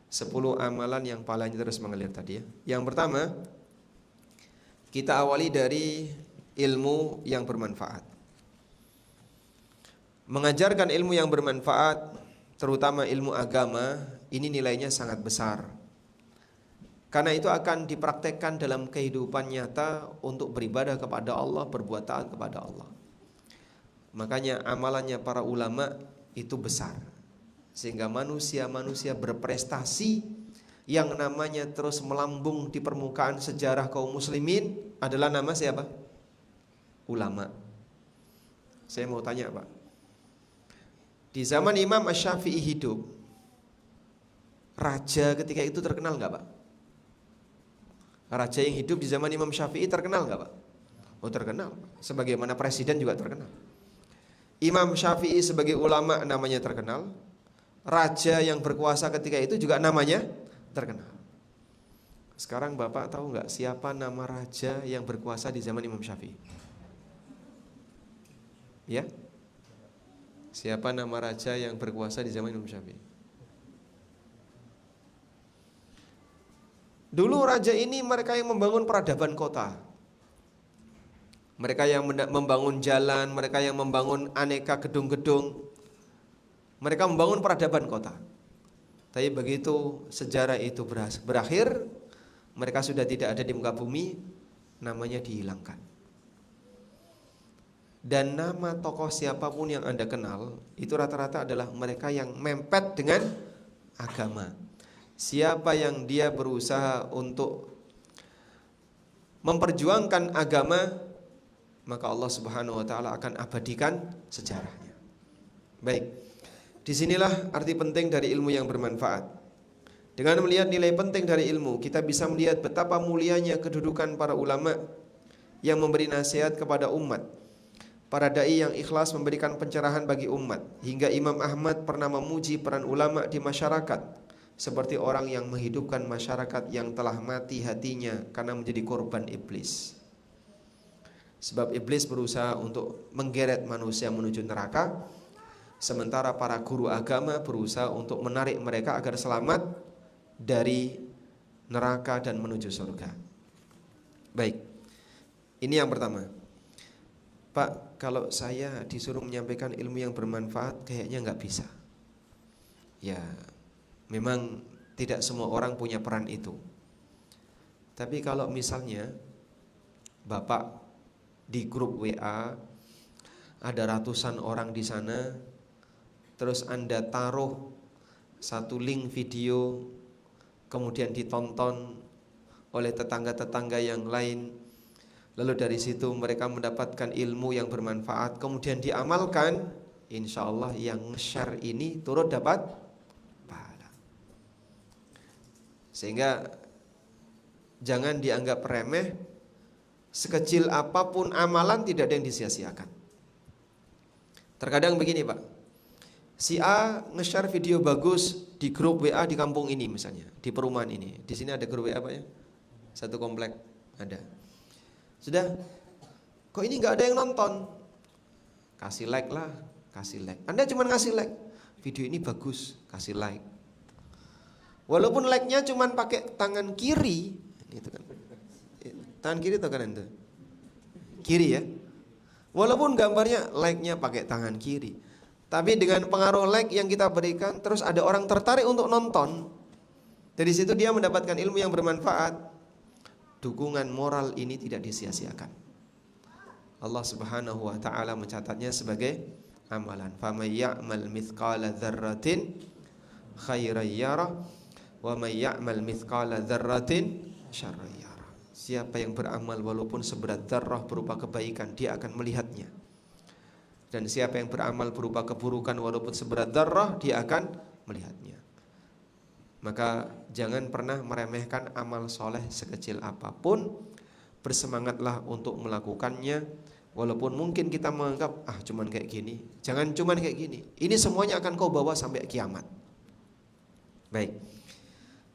A: 10 amalan yang pahalanya terus mengalir tadi ya. Yang pertama, kita awali dari ilmu yang bermanfaat. Mengajarkan ilmu yang bermanfaat, terutama ilmu agama, ini nilainya sangat besar. Karena itu akan dipraktekkan dalam kehidupan nyata untuk beribadah kepada Allah, berbuat taat kepada Allah. Makanya amalannya para ulama itu besar. Sehingga manusia-manusia berprestasi yang namanya terus melambung di permukaan sejarah kaum muslimin adalah nama siapa? Ulama. Saya mau tanya Pak, di zaman Imam Asy-Syafi'i hidup, raja ketika itu terkenal nggak Pak? Raja yang hidup di zaman Imam Syafi'i terkenal nggak Pak? Oh terkenal, sebagaimana presiden juga terkenal. Imam Syafi'i sebagai ulama namanya terkenal. Raja yang berkuasa ketika itu juga namanya terkenal. Sekarang Bapak tahu nggak siapa nama raja yang berkuasa di zaman Imam Syafi'i? Ya? Siapa nama raja yang berkuasa di zaman Imam Syafi'i? Dulu raja ini mereka yang membangun peradaban kota. Mereka yang membangun jalan, mereka yang membangun aneka gedung-gedung. Mereka membangun peradaban kota. Tapi begitu sejarah itu berakhir, mereka sudah tidak ada di muka bumi, namanya dihilangkan. Dan nama tokoh siapapun yang Anda kenal, itu rata-rata adalah mereka yang mempet dengan agama. Siapa yang dia berusaha untuk memperjuangkan agama, maka Allah Subhanahu wa taala akan abadikan sejarahnya. Baik. Disinilah arti penting dari ilmu yang bermanfaat. Dengan melihat nilai penting dari ilmu, kita bisa melihat betapa mulianya kedudukan para ulama yang memberi nasihat kepada umat. Para dai yang ikhlas memberikan pencerahan bagi umat. Hingga Imam Ahmad pernah memuji peran ulama di masyarakat, seperti orang yang menghidupkan masyarakat yang telah mati hatinya karena menjadi korban iblis. Sebab iblis berusaha untuk menggeret manusia menuju neraka, sementara para guru agama berusaha untuk menarik mereka agar selamat dari neraka dan menuju surga. Baik, ini yang pertama. Pak, kalau saya disuruh menyampaikan ilmu yang bermanfaat, kayaknya nggak bisa. Ya, memang tidak semua orang punya peran itu. Tapi kalau misalnya Bapak di grup WA ada ratusan orang di sana, terus Anda taruh satu link video, kemudian ditonton oleh tetangga-tetangga yang lain, lalu dari situ mereka mendapatkan ilmu yang bermanfaat, kemudian diamalkan, insya Allah yang nge-share ini turut dapat pahala. Sehingga jangan dianggap remeh, sekecil apapun amalan tidak ada yang disia-siakan. Terkadang begini Pak, si A nge-share video bagus di grup WA di kampung ini misalnya, di perumahan ini. Di sini ada grup WA Pak ya? Satu komplek ada. Sudah, kok ini nggak ada yang nonton? Kasih like lah, kasih like. Anda cuma ngasih like, video ini bagus, kasih like. Walaupun like-nya cuma pakai tangan kiri, itu kan. Tangan kiri atau kanan tuh? Kiri ya. Walaupun gambarnya like-nya pakai tangan kiri, tapi dengan pengaruh like yang kita berikan, terus ada orang tertarik untuk nonton. Dari situ dia mendapatkan ilmu yang bermanfaat. Dukungan moral ini tidak disia-siakan. Allah Subhanahu wa taala mencatatnya sebagai amalan. Faman ya'mal mithqala dzarratin khairan yarah wa may ya'mal mithqala dzarratin syarran yarah. Siapa yang beramal walaupun seberat dzarrah berupa kebaikan, dia akan melihatnya. Dan siapa yang beramal berupa keburukan walaupun seberat dzarrah, dia akan melihatnya. Maka jangan pernah meremehkan amal soleh sekecil apapun. Bersemangatlah untuk melakukannya. Walaupun mungkin kita menganggap cuman kayak gini. Jangan cuman kayak gini. Ini semuanya akan kau bawa sampai kiamat. Baik.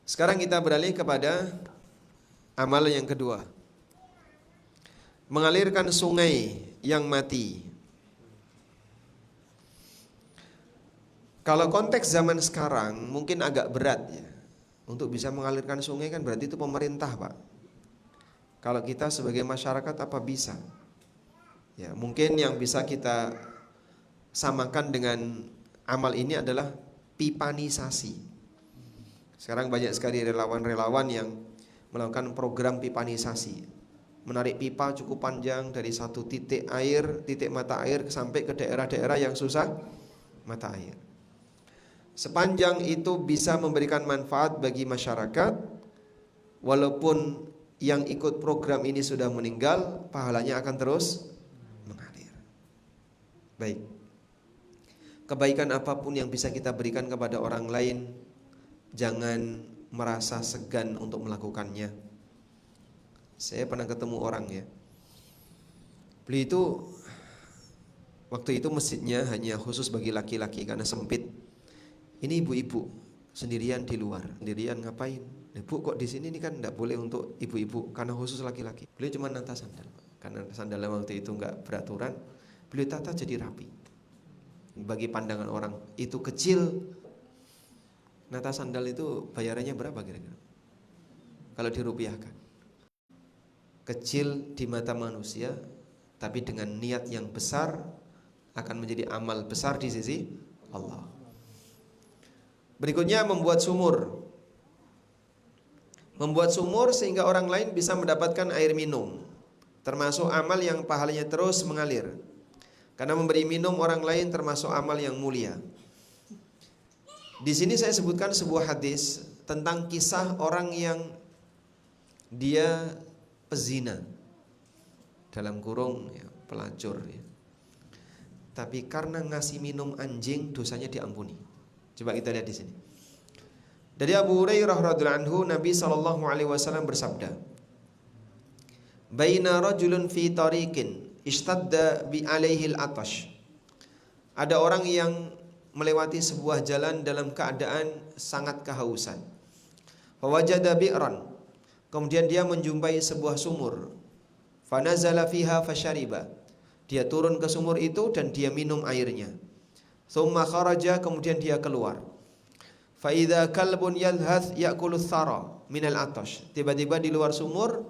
A: Sekarang kita beralih kepada amal yang kedua. Mengalirkan sungai yang mati. Kalau konteks zaman sekarang mungkin agak berat ya. Untuk bisa mengalirkan sungai kan berarti itu pemerintah Pak. Kalau kita sebagai masyarakat apa bisa? Ya, mungkin yang bisa kita samakan dengan amal ini adalah pipanisasi. Sekarang banyak sekali relawan-relawan yang melakukan program pipanisasi. Menarik pipa cukup panjang dari satu titik air, titik mata air sampai ke daerah-daerah yang susah mata air. Sepanjang itu bisa memberikan manfaat bagi masyarakat, walaupun yang ikut program ini sudah meninggal, pahalanya akan terus mengalir. Baik. Kebaikan apapun yang bisa kita berikan kepada orang lain, jangan merasa segan untuk melakukannya. Saya pernah ketemu orang ya. Beliau itu waktu itu masjidnya hanya khusus bagi laki-laki karena sempit. Ini ibu-ibu sendirian di luar, sendirian ngapain? Bu kok di sini ini kan tidak boleh untuk ibu-ibu karena khusus laki-laki. Beliau cuma nata sandal, karena sandalnya waktu itu nggak beraturan. Beliau tata jadi rapi. Bagi pandangan orang itu kecil. Nata sandal itu bayarannya berapa kira-kira? Kalau dirupiahkan, kecil di mata manusia, tapi dengan niat yang besar akan menjadi amal besar di sisi Allah. Berikutnya membuat sumur. Membuat sumur sehingga orang lain bisa mendapatkan air minum. Termasuk amal yang pahalanya terus mengalir. Karena memberi minum orang lain termasuk amal yang mulia. Di sini saya sebutkan sebuah hadis tentang kisah orang yang dia pezina. Dalam kurung ya, pelacur ya. Tapi karena ngasih minum anjing dosanya diampuni. Coba kita lihat di sini. Dari Abu Hurairah radhiyallahu anhu, Nabi SAW bersabda, "Baina rajulun fi tariqin ishtadda bi alaihi al-atash." Ada orang yang melewati sebuah jalan dalam keadaan sangat kehausan. Fa wajada bi'ran. Kemudian dia menjumpai sebuah sumur. Fa nazala fiha fashariba. Dia turun ke sumur itu dan dia minum airnya. Thumma kharaja, kemudian dia keluar. Fa idza kalbun yalhath ya'kulu thara minal atash. Tiba-tiba di luar sumur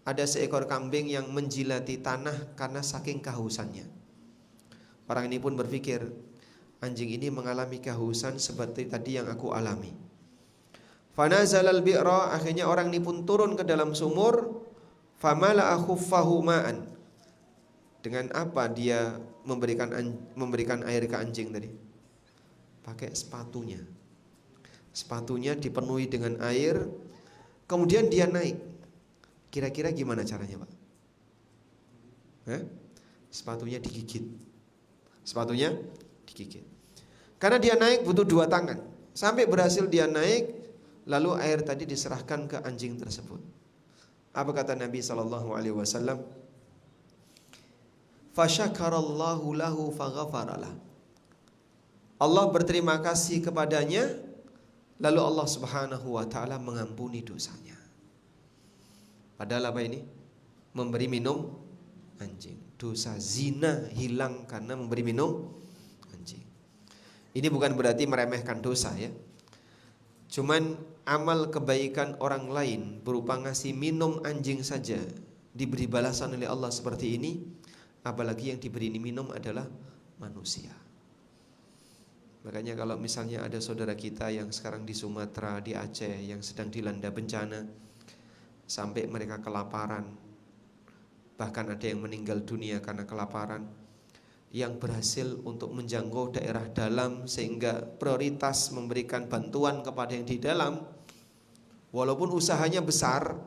A: ada seekor kambing yang menjilati tanah karena saking kehausannya. Orang ini pun berpikir, anjing ini mengalami kehausan seperti tadi yang aku alami. Fanazalal bi'ra, akhirnya orang ini pun turun ke dalam sumur. Famala'a khuffahu ma'an. Dengan apa dia memberikan air ke anjing tadi? Pakai sepatunya. Sepatunya dipenuhi dengan air, kemudian dia naik. Kira-kira gimana caranya, Pak? Sepatunya digigit. Sepatunya digigit. Karena dia naik butuh 2 tangan. Sampai berhasil dia naik, lalu air tadi diserahkan ke anjing tersebut. Apa kata Nabi SAW? Fasyakarallahu lahu faghafaralah. Allah berterima kasih kepadanya, lalu Allah Subhanahu wa taala mengampuni dosanya. Padahal apa ini? Memberi minum anjing. Dosa zina hilang karena memberi minum anjing. Ini bukan berarti meremehkan dosa ya. Cuman amal kebaikan orang lain berupa ngasih minum anjing saja diberi balasan oleh Allah seperti ini, apalagi yang diberi minum adalah manusia. Makanya kalau misalnya ada saudara kita yang sekarang di Sumatera, di Aceh, yang sedang dilanda bencana, sampai mereka kelaparan, bahkan ada yang meninggal dunia karena kelaparan, yang berhasil untuk menjangkau daerah dalam sehingga prioritas memberikan bantuan kepada yang di dalam, walaupun usahanya besar,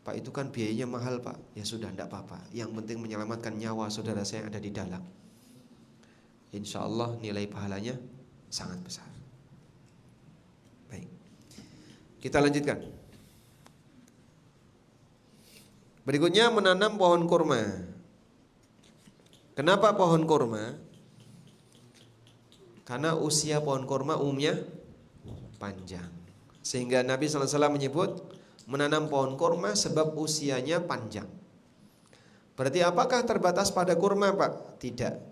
A: Pak itu kan biayanya mahal Pak. Ya sudah tidak apa-apa, yang penting menyelamatkan nyawa saudara saya yang ada di dalam. Insya Allah nilai pahalanya sangat besar. Baik, kita lanjutkan. Berikutnya menanam pohon kurma. Kenapa pohon kurma? Karena usia pohon kurma umumnya panjang. Sehingga Nabi SAW menyebut menanam pohon kurma sebab usianya panjang. Berarti apakah terbatas pada kurma Pak? Tidak.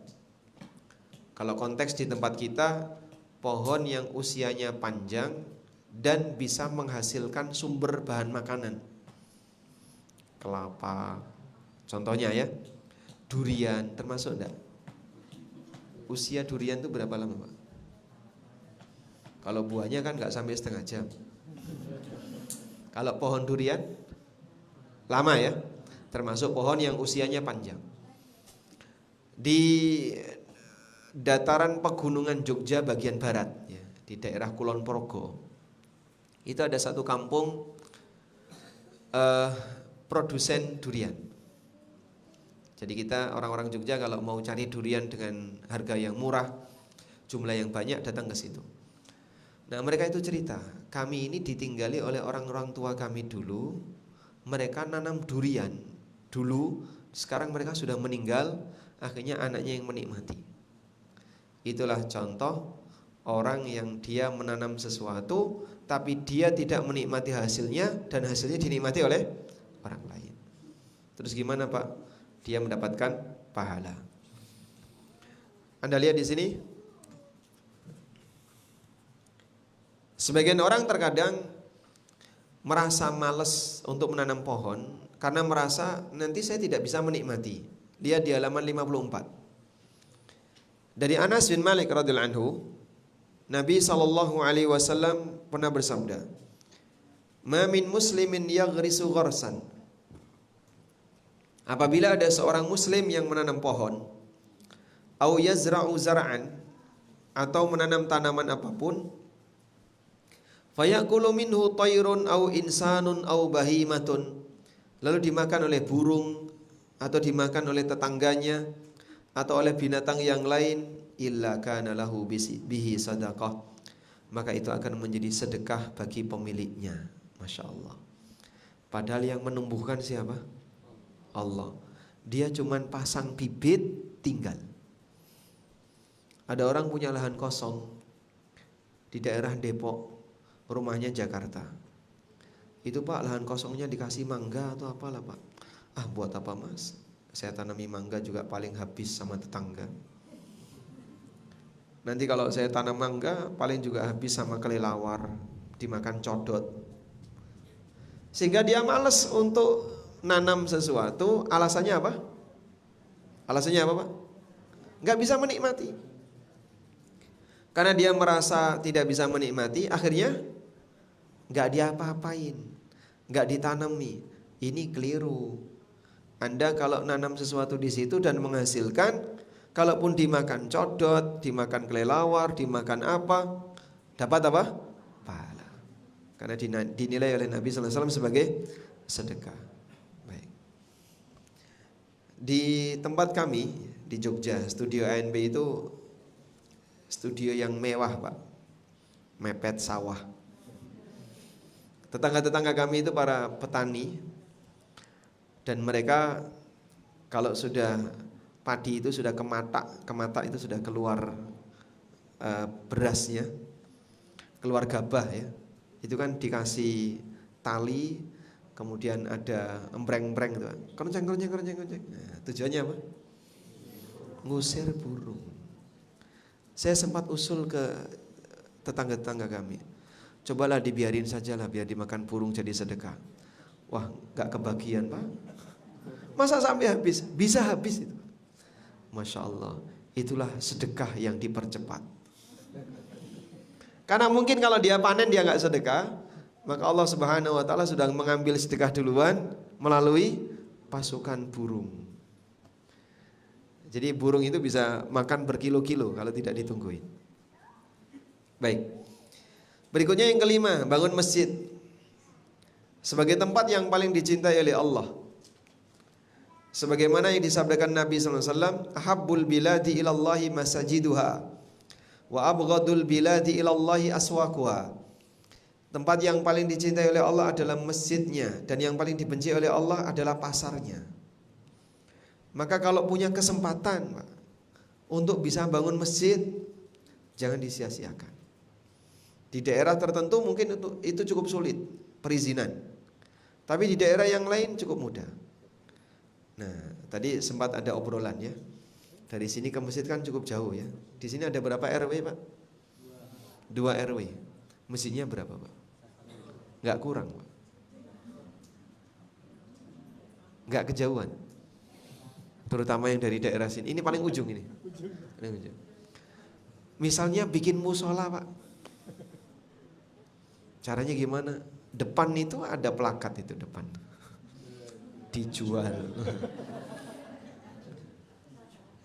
A: Kalau konteks di tempat kita, pohon yang usianya panjang dan bisa menghasilkan sumber bahan makanan. Kelapa, contohnya ya. Durian termasuk enggak? Usia durian itu berapa lama Pak? Kalau buahnya kan enggak sampai setengah jam. Kalau pohon durian lama ya, termasuk pohon yang usianya panjang. Di dataran pegunungan Jogja bagian barat ya, di daerah Kulon Progo, itu ada satu kampung produsen durian. Jadi kita orang-orang Jogja kalau mau cari durian dengan harga yang murah, jumlah yang banyak, datang ke situ. Nah mereka itu cerita, kami ini ditinggali oleh orang-orang tua kami dulu. Mereka nanam durian dulu, sekarang mereka sudah meninggal, akhirnya anaknya yang menikmati. Itulah contoh orang yang dia menanam sesuatu, tapi dia tidak menikmati hasilnya, dan hasilnya dinikmati oleh orang lain. Terus gimana Pak? Dia mendapatkan pahala. Anda lihat di sini, sebagian orang terkadang merasa malas untuk menanam pohon karena merasa nanti saya tidak bisa menikmati. Lihat di halaman 54. Dari Anas bin Malik radhiyallahu anhu, Nabi SAW pernah bersabda, "Ma min muslimin yaghrisu gharsan." Apabila ada seorang muslim yang menanam pohon, au yazra'u zar'an, atau menanam tanaman apapun, fayakulu minhu tayrun au insanun au bahimatun, lalu dimakan oleh burung atau dimakan oleh tetangganya atau oleh binatang yang lain, illa kana lahu bihi sadaqah, maka itu akan menjadi sedekah bagi pemiliknya. Masya Allah. Padahal yang menumbuhkan siapa? Allah. Dia cuman pasang bibit, tinggal. Ada orang punya lahan kosong di daerah Depok, rumahnya Jakarta. Itu Pak, lahan kosongnya dikasih mangga atau apalah Pak. Ah buat apa Mas? Saya tanami mangga juga paling habis sama tetangga. Nanti kalau saya tanam mangga paling juga habis sama kelelawar, dimakan codot. Sehingga dia malas untuk nanam sesuatu. Alasannya apa? Alasannya apa Pak? Gak bisa menikmati. Karena dia merasa tidak bisa menikmati, akhirnya gak diapa-apain, gak ditanami. Ini keliru. Anda kalau nanam sesuatu di situ dan menghasilkan, kalaupun dimakan codot, dimakan kelelawar, dimakan apa, dapat apa? Pahala. Karena dinilai oleh Nabi sallallahu alaihi wasallam sebagai sedekah. Baik. Di tempat kami di Jogja, studio ANB itu studio yang mewah, Pak. Mepet sawah. Tetangga-tetangga kami itu para petani, dan mereka kalau sudah padi itu sudah kematak itu sudah keluar berasnya, keluar gabah ya. Itu kan dikasih tali, kemudian ada embreng-embreng itu. Keronceng. Nah, tujuannya apa? Ngusir burung. Saya sempat usul ke tetangga-tetangga kami, cobalah dibiarin sajalah biar dimakan burung jadi sedekah. Wah, gak kebagian, Pak. Masa sampai habis? Bisa habis itu. Masya Allah, itulah sedekah yang dipercepat. Karena mungkin kalau dia panen dia gak sedekah, maka Allah Subhanahu wa ta'ala sudah mengambil sedekah duluan melalui pasukan burung. Jadi burung itu bisa makan berkilo-kilo kalau tidak ditungguin. Baik. Berikutnya yang kelima, bangun masjid sebagai tempat yang paling dicintai oleh Allah. Sebagaimana yang disabdakan Nabi sallallahu alaihi wasallam, "Ahabbul biladi ilallahi masajiduha wa abghadul biladi ilallahi aswaquha." Tempat yang paling dicintai oleh Allah adalah masjidnya, dan yang paling dibenci oleh Allah adalah pasarnya. Maka kalau punya kesempatan, Pak, untuk bisa bangun masjid, jangan disia-siakan. Di daerah tertentu mungkin itu cukup sulit perizinan, tapi di daerah yang lain cukup mudah. Nah, tadi sempat ada obrolan ya. Dari sini ke masjid kan cukup jauh ya. Di sini ada berapa RW, Pak? 2 RW. Masjidnya berapa, Pak? Nggak kurang, Pak. Nggak kejauhan. Terutama yang dari daerah sini. Ini paling ujung ini. Paling ujung. Misalnya bikin musola, Pak. Caranya gimana? Depan itu ada plakat itu depan. Dijual.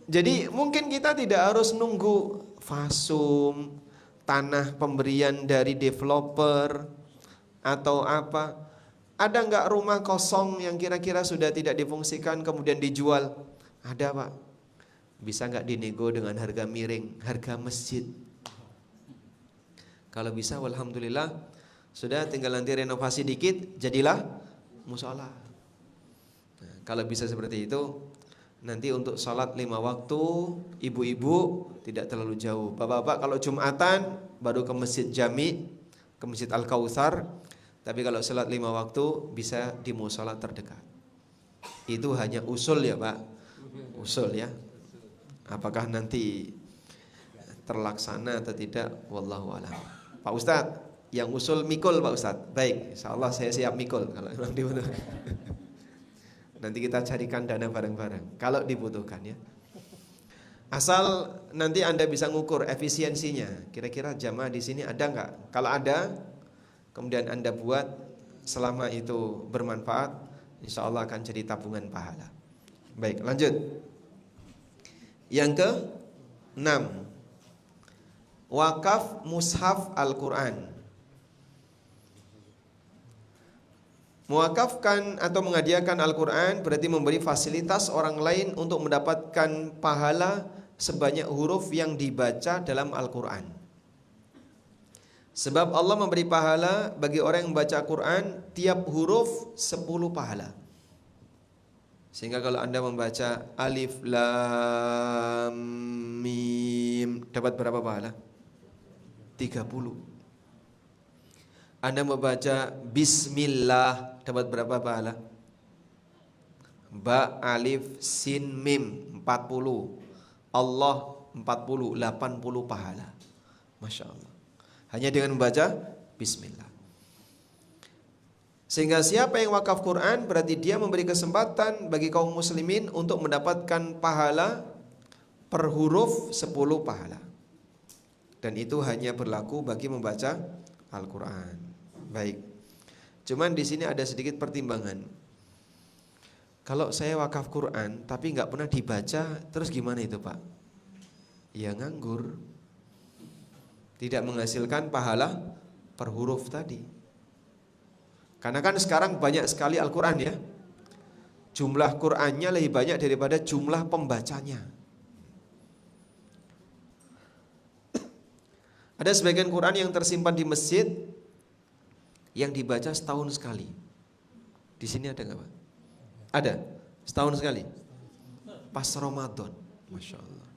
A: Jadi mungkin kita tidak harus nunggu fasum, tanah pemberian dari developer atau apa. Ada nggak rumah kosong yang kira-kira sudah tidak difungsikan kemudian dijual? Ada, Pak. Bisa nggak dinego dengan harga miring, harga masjid? Kalau bisa, alhamdulillah. Sudah, tinggal nanti renovasi dikit, jadilah musola. Nah, kalau bisa seperti itu, nanti untuk sholat 5 waktu, ibu-ibu tidak terlalu jauh. Bapak-bapak kalau Jumatan baru ke Masjid Jami, ke Masjid Al-Kautsar. Tapi kalau sholat 5 waktu bisa di musola terdekat. Itu hanya usul ya, Pak. Usul ya. Apakah nanti terlaksana atau tidak, wallahu a'lam. Pak Ustadz, yang usul mikul, Pak Ustadz. Baik, insyaallah saya siap mikul kalau memang dibutuhkan. Nanti kita carikan dana bareng-bareng kalau dibutuhkan ya. Asal nanti Anda bisa ngukur efisiensinya. Kira-kira jamaah di sini ada nggak? Kalau ada, kemudian Anda buat, selama itu bermanfaat, insya Allah akan jadi tabungan pahala. Baik, lanjut. Yang ke-6, wakaf mushaf Al-Quran. Mewakafkan atau menghadiahkan Al-Quran berarti memberi fasilitas orang lain untuk mendapatkan pahala sebanyak huruf yang dibaca dalam Al-Quran. Sebab Allah memberi pahala bagi orang yang membaca Al-Quran tiap huruf 10 pahala. Sehingga kalau Anda membaca Alif Lam Mim dapat berapa pahala? 30. Anda membaca Bismillah dapat berapa pahala? Ba, Alif, Sin, Mim 40. Allah 40, 80 pahala. Masya Allah. Hanya dengan membaca Bismillah. Sehingga siapa yang wakaf Quran berarti dia memberi kesempatan bagi kaum muslimin untuk mendapatkan pahala per huruf 10 pahala. Dan itu hanya berlaku bagi membaca Al-Quran. Baik. Cuman di sini ada sedikit pertimbangan. Kalau saya wakaf Quran tapi nggak pernah dibaca, terus gimana itu Pak? Ya nganggur, tidak menghasilkan pahala per huruf tadi. Karena kan sekarang banyak sekali Al-Quran ya, jumlah Qurannya lebih banyak daripada jumlah pembacanya. Ada sebagian Quran yang tersimpan di masjid yang dibaca setahun sekali. Di sini ada nggak Pak? Ada, setahun sekali. Pas Ramadan, Masya Allah.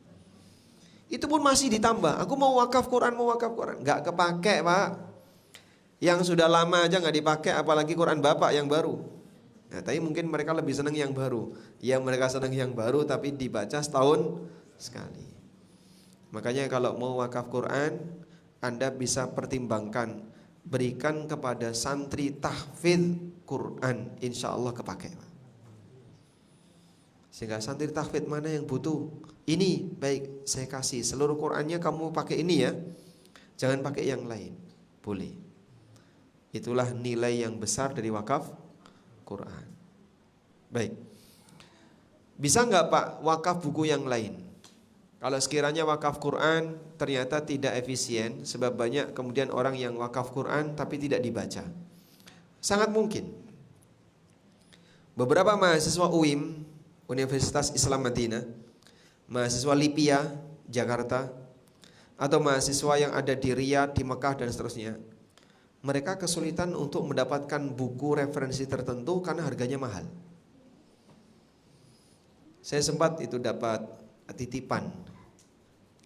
A: Itu pun masih ditambah. Aku mau wakaf Quran, nggak kepake Pak. Yang sudah lama aja nggak dipakai, apalagi Quran Bapak yang baru. Nah, tapi mungkin mereka lebih senang yang baru. Yang mereka senang yang baru tapi dibaca setahun sekali. Makanya kalau mau wakaf Quran, Anda bisa pertimbangkan berikan kepada santri tahfidz Quran, insya Allah kepake Pak. Sehingga santri tahfidz mana yang butuh ini, baik saya kasih seluruh Qurannya, kamu pakai ini ya, jangan pakai yang lain. Boleh. Itulah nilai yang besar dari wakaf Quran. Baik. Bisa nggak Pak wakaf buku yang lain? Kalau sekiranya wakaf Quran ternyata tidak efisien, sebab banyak kemudian orang yang wakaf Quran tapi tidak dibaca. Sangat mungkin. Beberapa mahasiswa UIM, Universitas Islam Madinah, mahasiswa Lipia, Jakarta, atau mahasiswa yang ada di Riyadh, di Mekah dan seterusnya, mereka kesulitan untuk mendapatkan buku referensi tertentu karena harganya mahal. Saya sempat itu dapat titipan,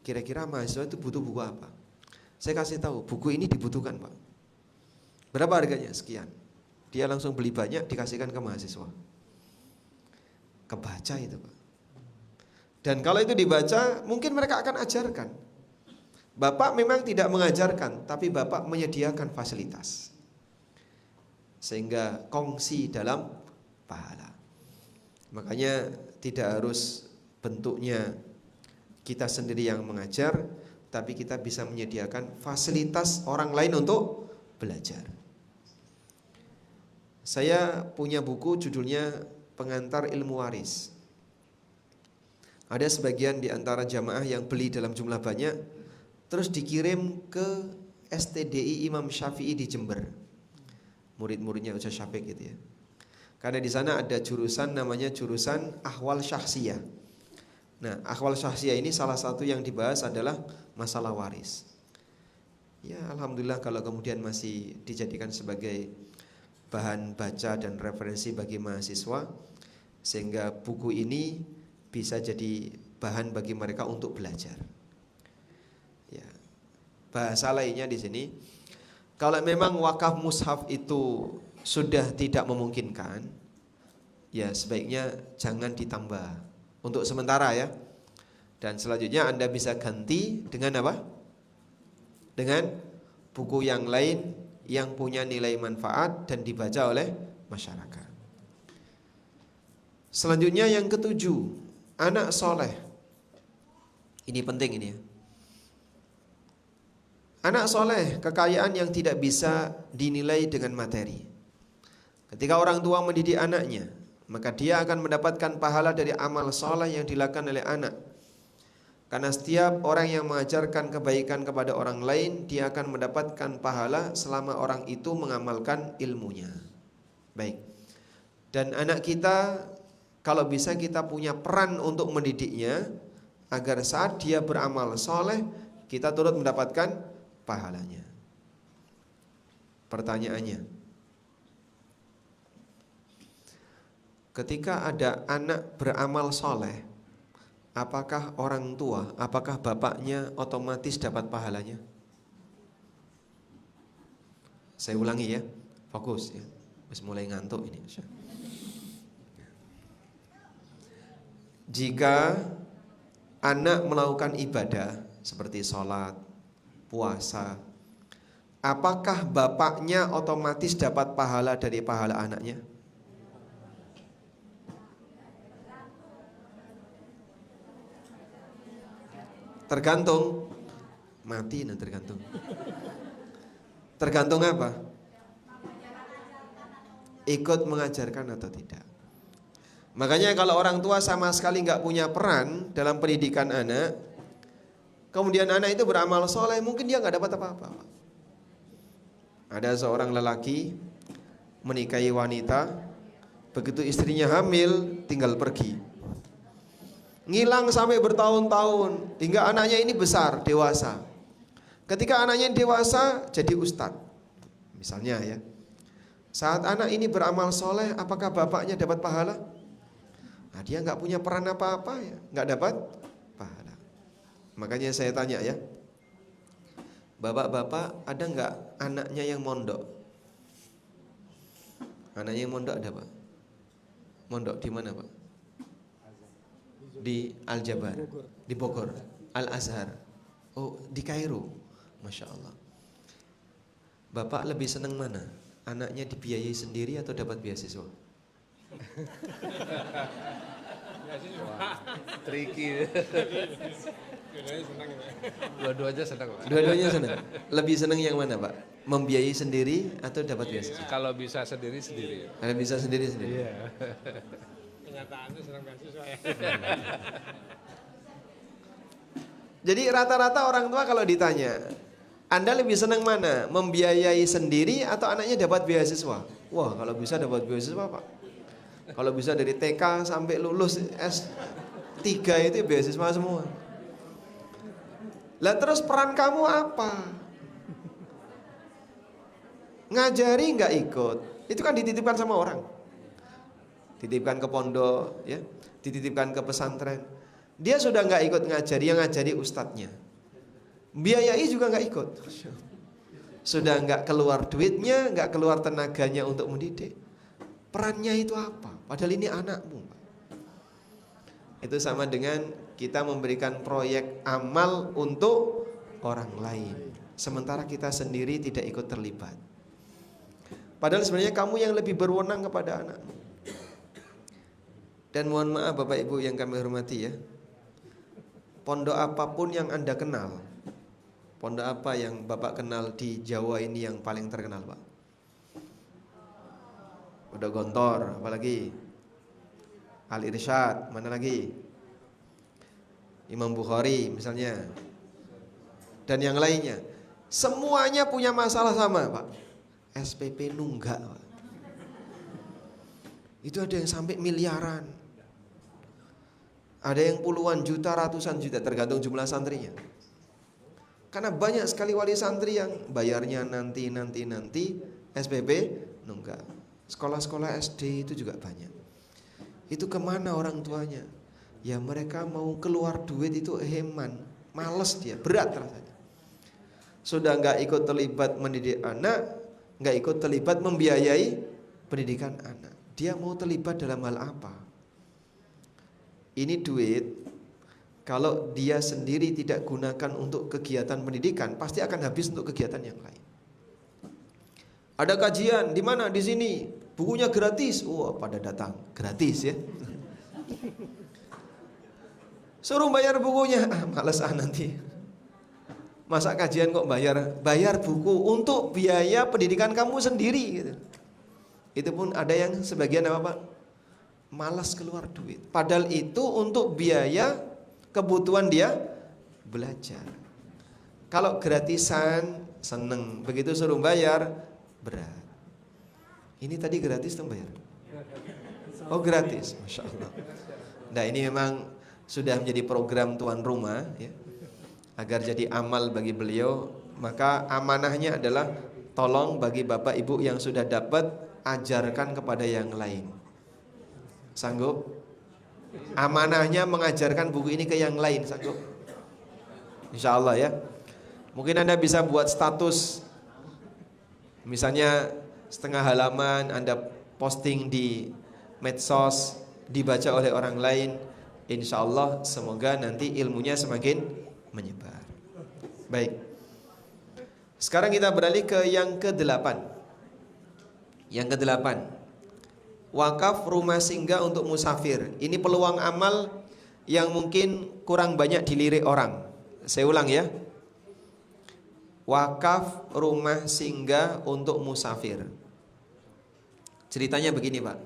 A: kira-kira mahasiswa itu butuh buku apa. Saya kasih tahu, buku ini dibutuhkan Pak. Berapa harganya? Sekian. Dia langsung beli banyak, dikasihkan ke mahasiswa. Kebaca itu Pak. Dan kalau itu dibaca, mungkin mereka akan ajarkan. Bapak memang tidak mengajarkan, tapi Bapak menyediakan fasilitas. Sehingga kongsi dalam pahala. Makanya tidak harus bentuknya kita sendiri yang mengajar, tapi kita bisa menyediakan fasilitas orang lain untuk belajar. Saya punya buku judulnya Pengantar Ilmu Waris. Ada sebagian di antara jamaah yang beli dalam jumlah banyak, terus dikirim ke STDI Imam Syafi'i di Jember. Murid-muridnya Ustaz Syafiq gitu ya. Karena di sana ada jurusan namanya jurusan Ahwal Syahsiyah. Nah, Ahwal Syahsiyah ini salah satu yang dibahas adalah masalah waris. Ya, alhamdulillah kalau kemudian masih dijadikan sebagai bahan baca dan referensi bagi mahasiswa, sehingga buku ini bisa jadi bahan bagi mereka untuk belajar. Ya. Bahasa lainnya di sini, kalau memang wakaf mushaf itu sudah tidak memungkinkan, ya sebaiknya jangan ditambah untuk sementara ya. Dan selanjutnya Anda bisa ganti dengan apa? Dengan buku yang lain yang punya nilai manfaat dan dibaca oleh masyarakat. Selanjutnya yang ketujuh, anak soleh. Ini penting ini ya. Anak soleh, kekayaan yang tidak bisa dinilai dengan materi. Ketika orang tua mendidik anaknya, maka dia akan mendapatkan pahala dari amal soleh yang dilakukan oleh anak. Karena setiap orang yang mengajarkan kebaikan kepada orang lain, dia akan mendapatkan pahala selama orang itu mengamalkan ilmunya. Baik. Dan anak kita, kalau bisa kita punya peran untuk mendidiknya, agar saat dia beramal soleh, kita turut mendapatkan pahalanya. Pertanyaannya, ketika ada anak beramal soleh, apakah orang tua, apakah bapaknya otomatis dapat pahalanya? Saya ulangi ya, fokus ya. Masih mulai ngantuk ini. Jika anak melakukan ibadah seperti sholat, puasa, apakah bapaknya otomatis dapat pahala dari pahala anaknya? Tergantung. Mati nah tergantung. Tergantung apa? Ikut mengajarkan atau tidak. Makanya kalau orang tua sama sekali nggak punya peran dalam pendidikan anak, kemudian anak itu beramal soleh, mungkin dia nggak dapat apa-apa. Ada seorang lelaki menikahi wanita, begitu istrinya hamil, tinggal pergi. Ngilang sampai bertahun-tahun, hingga anaknya ini besar, dewasa. Ketika anaknya dewasa, jadi ustadz. Misalnya ya, saat anak ini beramal soleh, apakah bapaknya dapat pahala? Nah, dia nggak punya peran apa-apa ya, nggak dapat pahala. Makanya saya tanya ya, bapak-bapak ada nggak anaknya yang mondok? Anaknya yang mondok ada Pak? Mondok di mana Pak? Di Al-Jabar, di Bogor, Al-Azhar. Oh, di Kairo, Masya Allah. Bapak lebih senang mana? Anaknya dibiayai sendiri atau dapat beasiswa?
C: Tricky. Dua-duanya senang Pak.
A: Dua-duanya senang. Lebih senang yang mana Pak? Membiayai sendiri atau dapat beasiswa?
C: Kalau bisa sendiri-sendiri.
A: Kalau bisa sendiri-sendiri.
C: Iya.
B: Kenyataannya senang beasiswa ya.
A: Jadi rata-rata orang tua kalau ditanya, Anda lebih senang mana? Membiayai sendiri atau anaknya dapat beasiswa? Wah, kalau bisa dapat beasiswa Pak. Kalau bisa dari TK sampai lulus S3 itu beasiswa semua. Lah terus peran kamu apa? Ngajari nggak ikut? Itu kan dititipkan sama orang. Dititipkan ke pondok, ya, dititipkan ke pesantren. Dia sudah nggak ikut ngajari, yang ngajari ustadznya. Biayai juga nggak ikut. Sudah nggak keluar duitnya, nggak keluar tenaganya untuk mendidik. Perannya itu apa? Padahal ini anakmu. Itu sama dengan kita memberikan proyek amal untuk orang lain, sementara kita sendiri tidak ikut terlibat. Padahal sebenarnya kamu yang lebih berwenang kepada anakmu. Dan mohon maaf Bapak Ibu yang kami hormati ya, pondok apapun yang Anda kenal, pondok apa yang Bapak kenal di Jawa ini yang paling terkenal Pak? Pondok Gontor, apalagi Al-Irsyad, mana lagi? Imam Bukhari misalnya, dan yang lainnya. Semuanya punya masalah sama Pak, SPP nunggak Pak. Itu ada yang sampai miliaran, ada yang puluhan juta, ratusan juta, tergantung jumlah santrinya. Karena banyak sekali wali santri yang bayarnya nanti SPP nunggak. Sekolah-sekolah SD itu juga banyak. Itu kemana orang tuanya? Ya mereka mau keluar duit itu heman, males dia, berat rasanya. Sudah nggak ikut terlibat mendidik anak, nggak ikut terlibat membiayai pendidikan anak. Dia mau terlibat dalam hal apa? Ini duit, kalau dia sendiri tidak gunakan untuk kegiatan pendidikan, pasti akan habis untuk kegiatan yang lain. Ada kajian di mana? Di sini. Bukunya gratis. Wah, pada datang. Gratis ya. Suruh bayar bukunya. Males nanti. Masa kajian kok bayar? Bayar buku untuk biaya pendidikan kamu sendiri gitu. Itu pun ada yang sebagian apa Pak? Malas keluar duit. Padahal itu untuk biaya kebutuhan dia belajar. Kalau gratisan seneng, begitu suruh bayar berat. Ini tadi gratis atau bayar? Oh gratis, Masya Allah. Nah ini memang sudah menjadi program tuan rumah ya, agar jadi amal bagi beliau. Maka amanahnya adalah tolong bagi bapak ibu yang sudah dapat, ajarkan kepada yang lain. Sanggup? Amanahnya mengajarkan buku ini ke yang lain, sanggup? Insya Allah ya. Mungkin Anda bisa buat status, misalnya setengah halaman Anda posting di medsos, dibaca oleh orang lain. Insya Allah semoga nanti ilmunya semakin menyebar. Baik. Sekarang kita beralih ke yang ke-8. Yang ke-8, wakaf rumah singgah untuk musafir. Ini peluang amal yang mungkin kurang banyak dilirik orang. Saya ulang ya. Wakaf rumah singgah untuk musafir. Ceritanya begini Pak.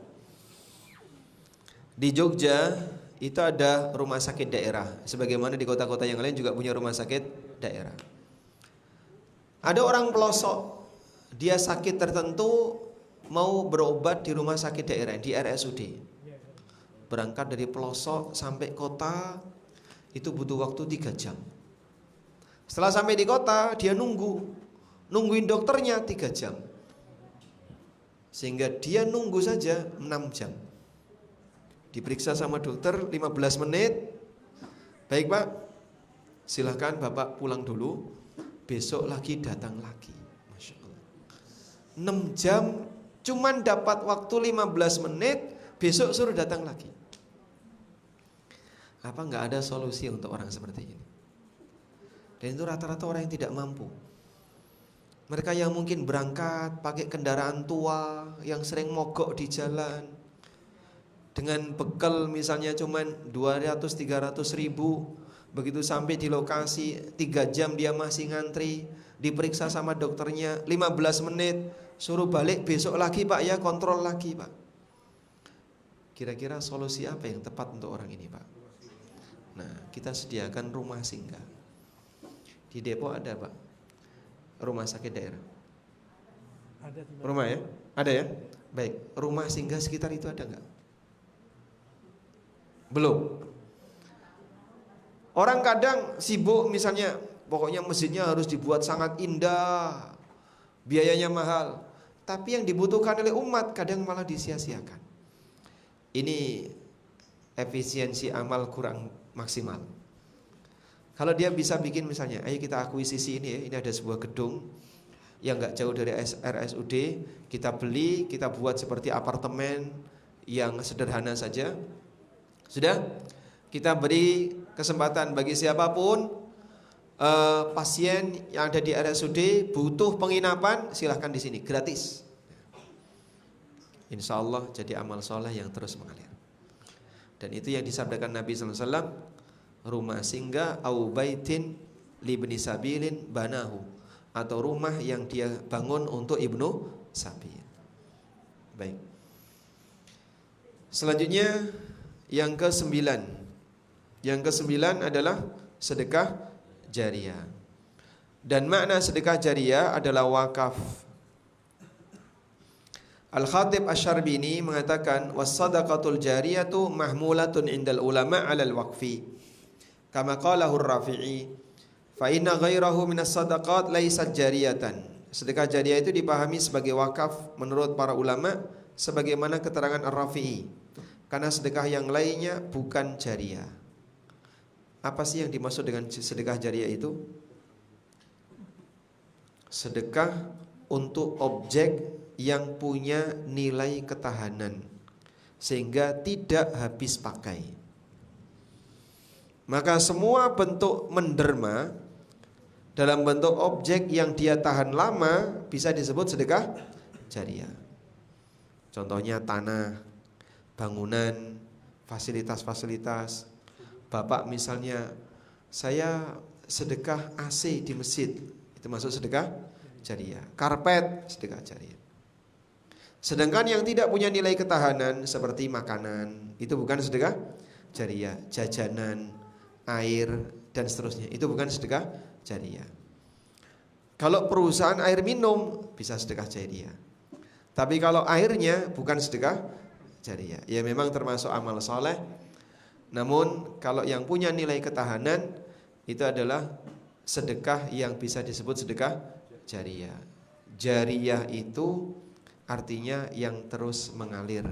A: Di Jogja itu ada rumah sakit daerah, sebagaimana di kota-kota yang lain juga punya rumah sakit daerah. Ada orang pelosok, dia sakit tertentu mau berobat di rumah sakit daerah, di RSUD. Berangkat dari pelosok sampai kota itu butuh waktu 3 jam. Setelah sampai di kota, dia nungguin dokternya 3 jam. Sehingga dia nunggu saja 6 jam. Diperiksa sama dokter 15 menit. Baik Pak, silahkan Bapak pulang dulu. Besok lagi datang lagi. Masya Allah. 6 jam cuman dapat waktu 15 menit. Besok suruh datang lagi. Apa enggak ada solusi untuk orang seperti ini? Dan itu rata-rata orang yang tidak mampu. Mereka yang mungkin berangkat pakai kendaraan tua, yang sering mogok di jalan, dengan bekal misalnya cuman 200-300 ribu. Begitu sampai di lokasi 3 jam dia masih ngantri, diperiksa sama dokternya 15 menit, suruh balik besok lagi Pak ya, kontrol lagi Pak. Kira-kira solusi apa yang tepat untuk orang ini Pak? Nah, kita sediakan rumah singgah. Di Depok ada Pak, rumah sakit daerah. Rumah ya? Ada ya? Baik, rumah singgah sekitar itu ada enggak? Belum. Orang kadang sibuk misalnya, pokoknya masjidnya harus dibuat sangat indah, biayanya mahal. Tapi yang dibutuhkan oleh umat kadang malah disia-siakan. Ini efisiensi amal kurang maksimal. Kalau dia bisa bikin misalnya, ayo kita akuisisi ini ya, ini ada sebuah gedung yang gak jauh dari RSUD, kita beli, kita buat seperti apartemen yang sederhana saja. Sudah, kita beri kesempatan bagi siapapun pasien yang ada di RSUD butuh penginapan, silahkan di sini gratis. Insya Allah jadi amal soleh yang terus mengalir. Dan itu yang disabdakan Nabi SAW, rumah singgah au baitin libni sabilin banahu, atau rumah yang dia bangun untuk ibnu sabil. Baik. Selanjutnya yang ke-9. Yang ke-9 adalah sedekah jariyah. Dan makna sedekah jariyah adalah wakaf. Al-Khatib Asy-Syarbini mengatakan was-sadaqatul jariyatu mahmulatun indal ulama 'alal waqfi. Kama qalahu Ar-Rafi'i, fa inna ghairahu minas sadaqat laysat jariyatan. Sedekah jariyah itu dipahami sebagai wakaf menurut para ulama sebagaimana keterangan Ar-Rafi'i. Karena sedekah yang lainnya bukan jariyah. Apa sih yang dimaksud dengan sedekah jariyah itu? Sedekah untuk objek yang punya nilai ketahanan sehingga tidak habis pakai. Maka semua bentuk menderma dalam bentuk objek yang dia tahan lama bisa disebut sedekah jariyah. Contohnya tanah, bangunan, fasilitas-fasilitas. Bapak misalnya, saya sedekah AC di masjid, itu masuk sedekah jariyah. Karpet, sedekah jariyah. Sedangkan yang tidak punya nilai ketahanan seperti makanan, itu bukan sedekah jariyah. Jajanan, air, dan seterusnya, itu bukan sedekah jariyah. Kalau perusahaan air minum bisa sedekah jariyah. Tapi kalau airnya bukan sedekah jariyah, ya memang termasuk amal soleh. Namun kalau yang punya nilai ketahanan itu adalah sedekah yang bisa disebut sedekah jariyah. Jariyah itu artinya yang terus mengalir.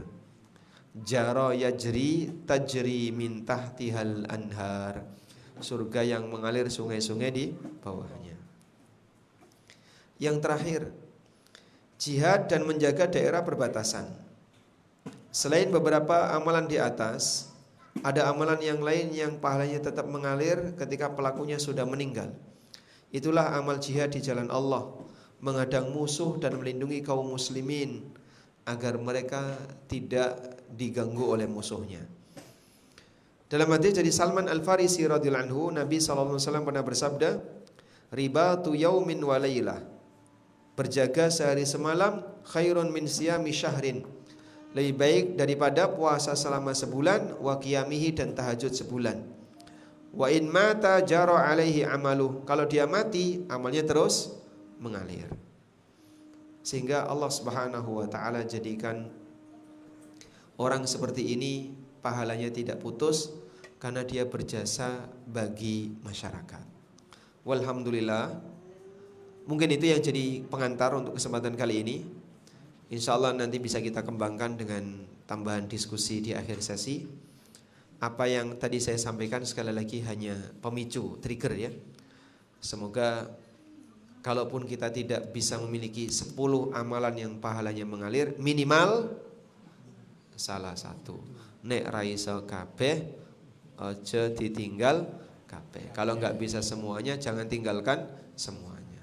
A: Jara yajri tajri min tahtihal anhar. Surga yang mengalir sungai-sungai di bawahnya. Yang terakhir, jihad dan menjaga daerah perbatasan. Selain beberapa amalan di atas, ada amalan yang lain yang pahalanya tetap mengalir ketika pelakunya sudah meninggal. Itulah amal jihad di jalan Allah, menghadang musuh dan melindungi kaum muslimin agar mereka tidak diganggu oleh musuhnya. Dalam hadis dari Salman Al-Farisi radhiyallahu anhu, Nabi SAW pernah bersabda, ribatu yaumin wa lailah, berjaga sehari semalam khairun min siyami syahrin, lebih baik daripada puasa selama sebulan, wa qiyamihi, dan tahajud sebulan. Wa in mata jara alaihi amaluh, kalau dia mati amalnya terus mengalir. Sehingga Allah Subhanahu wa taala jadikan orang seperti ini pahalanya tidak putus karena dia berjasa bagi masyarakat. Walhamdulillah, mungkin itu yang jadi pengantar untuk kesempatan kali ini. Insya Allah nanti bisa kita kembangkan dengan tambahan diskusi di akhir sesi. Apa yang tadi saya sampaikan sekali lagi hanya pemicu, trigger ya. Semoga kalaupun kita tidak bisa memiliki 10 amalan yang pahalanya mengalir, minimal salah satu. Nek raiso kabeh aja ditinggal kabeh. Kalau nggak bisa semuanya, jangan tinggalkan semuanya.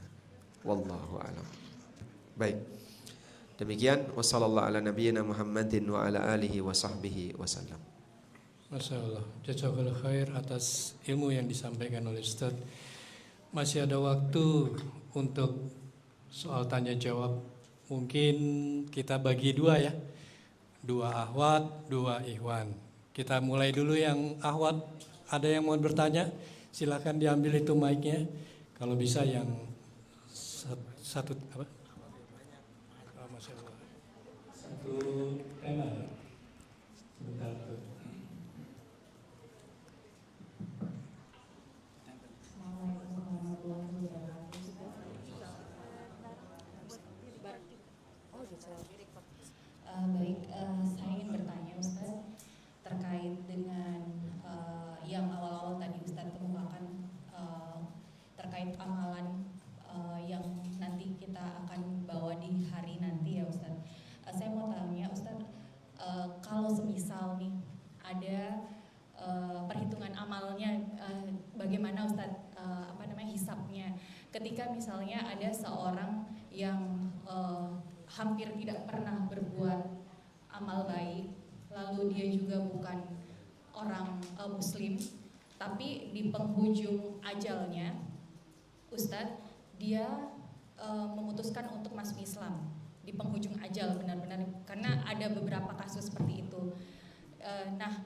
A: Wallahu a'lam. Baik. Demikian, wassallallahu ala nabiyyina Muhammadin wa ala alihi wa sahbihi wasallam.
B: Masya Allah, jazakallahu khair atas ilmu yang disampaikan oleh Ustaz. Masih ada waktu untuk soal tanya jawab. Mungkin kita bagi dua ya, 2 ahwat, 2 ikhwan. Kita mulai dulu yang ahwat. Ada yang mau bertanya? Silakan diambil itu mic-nya. Kalau bisa yang satu apa? Satu tema ya. Sebentar tuh.
D: Baik, saya ingin bertanya Ustaz terkait dengan yang awal-awal tadi Ustaz kemukakan terkait amalan yang nanti kita akan bawa di hari nanti ya Ustaz. Saya mau tanya Ustaz, kalau semisal nih ada perhitungan amalnya, bagaimana Ustaz hisapnya? Ketika misalnya ada seorang yang hampir tidak pernah berbuat amal baik, lalu dia juga bukan orang muslim, tapi di penghujung ajalnya Ustadz dia memutuskan untuk masuk Islam di penghujung ajal, benar-benar, karena ada beberapa kasus seperti itu. Nah,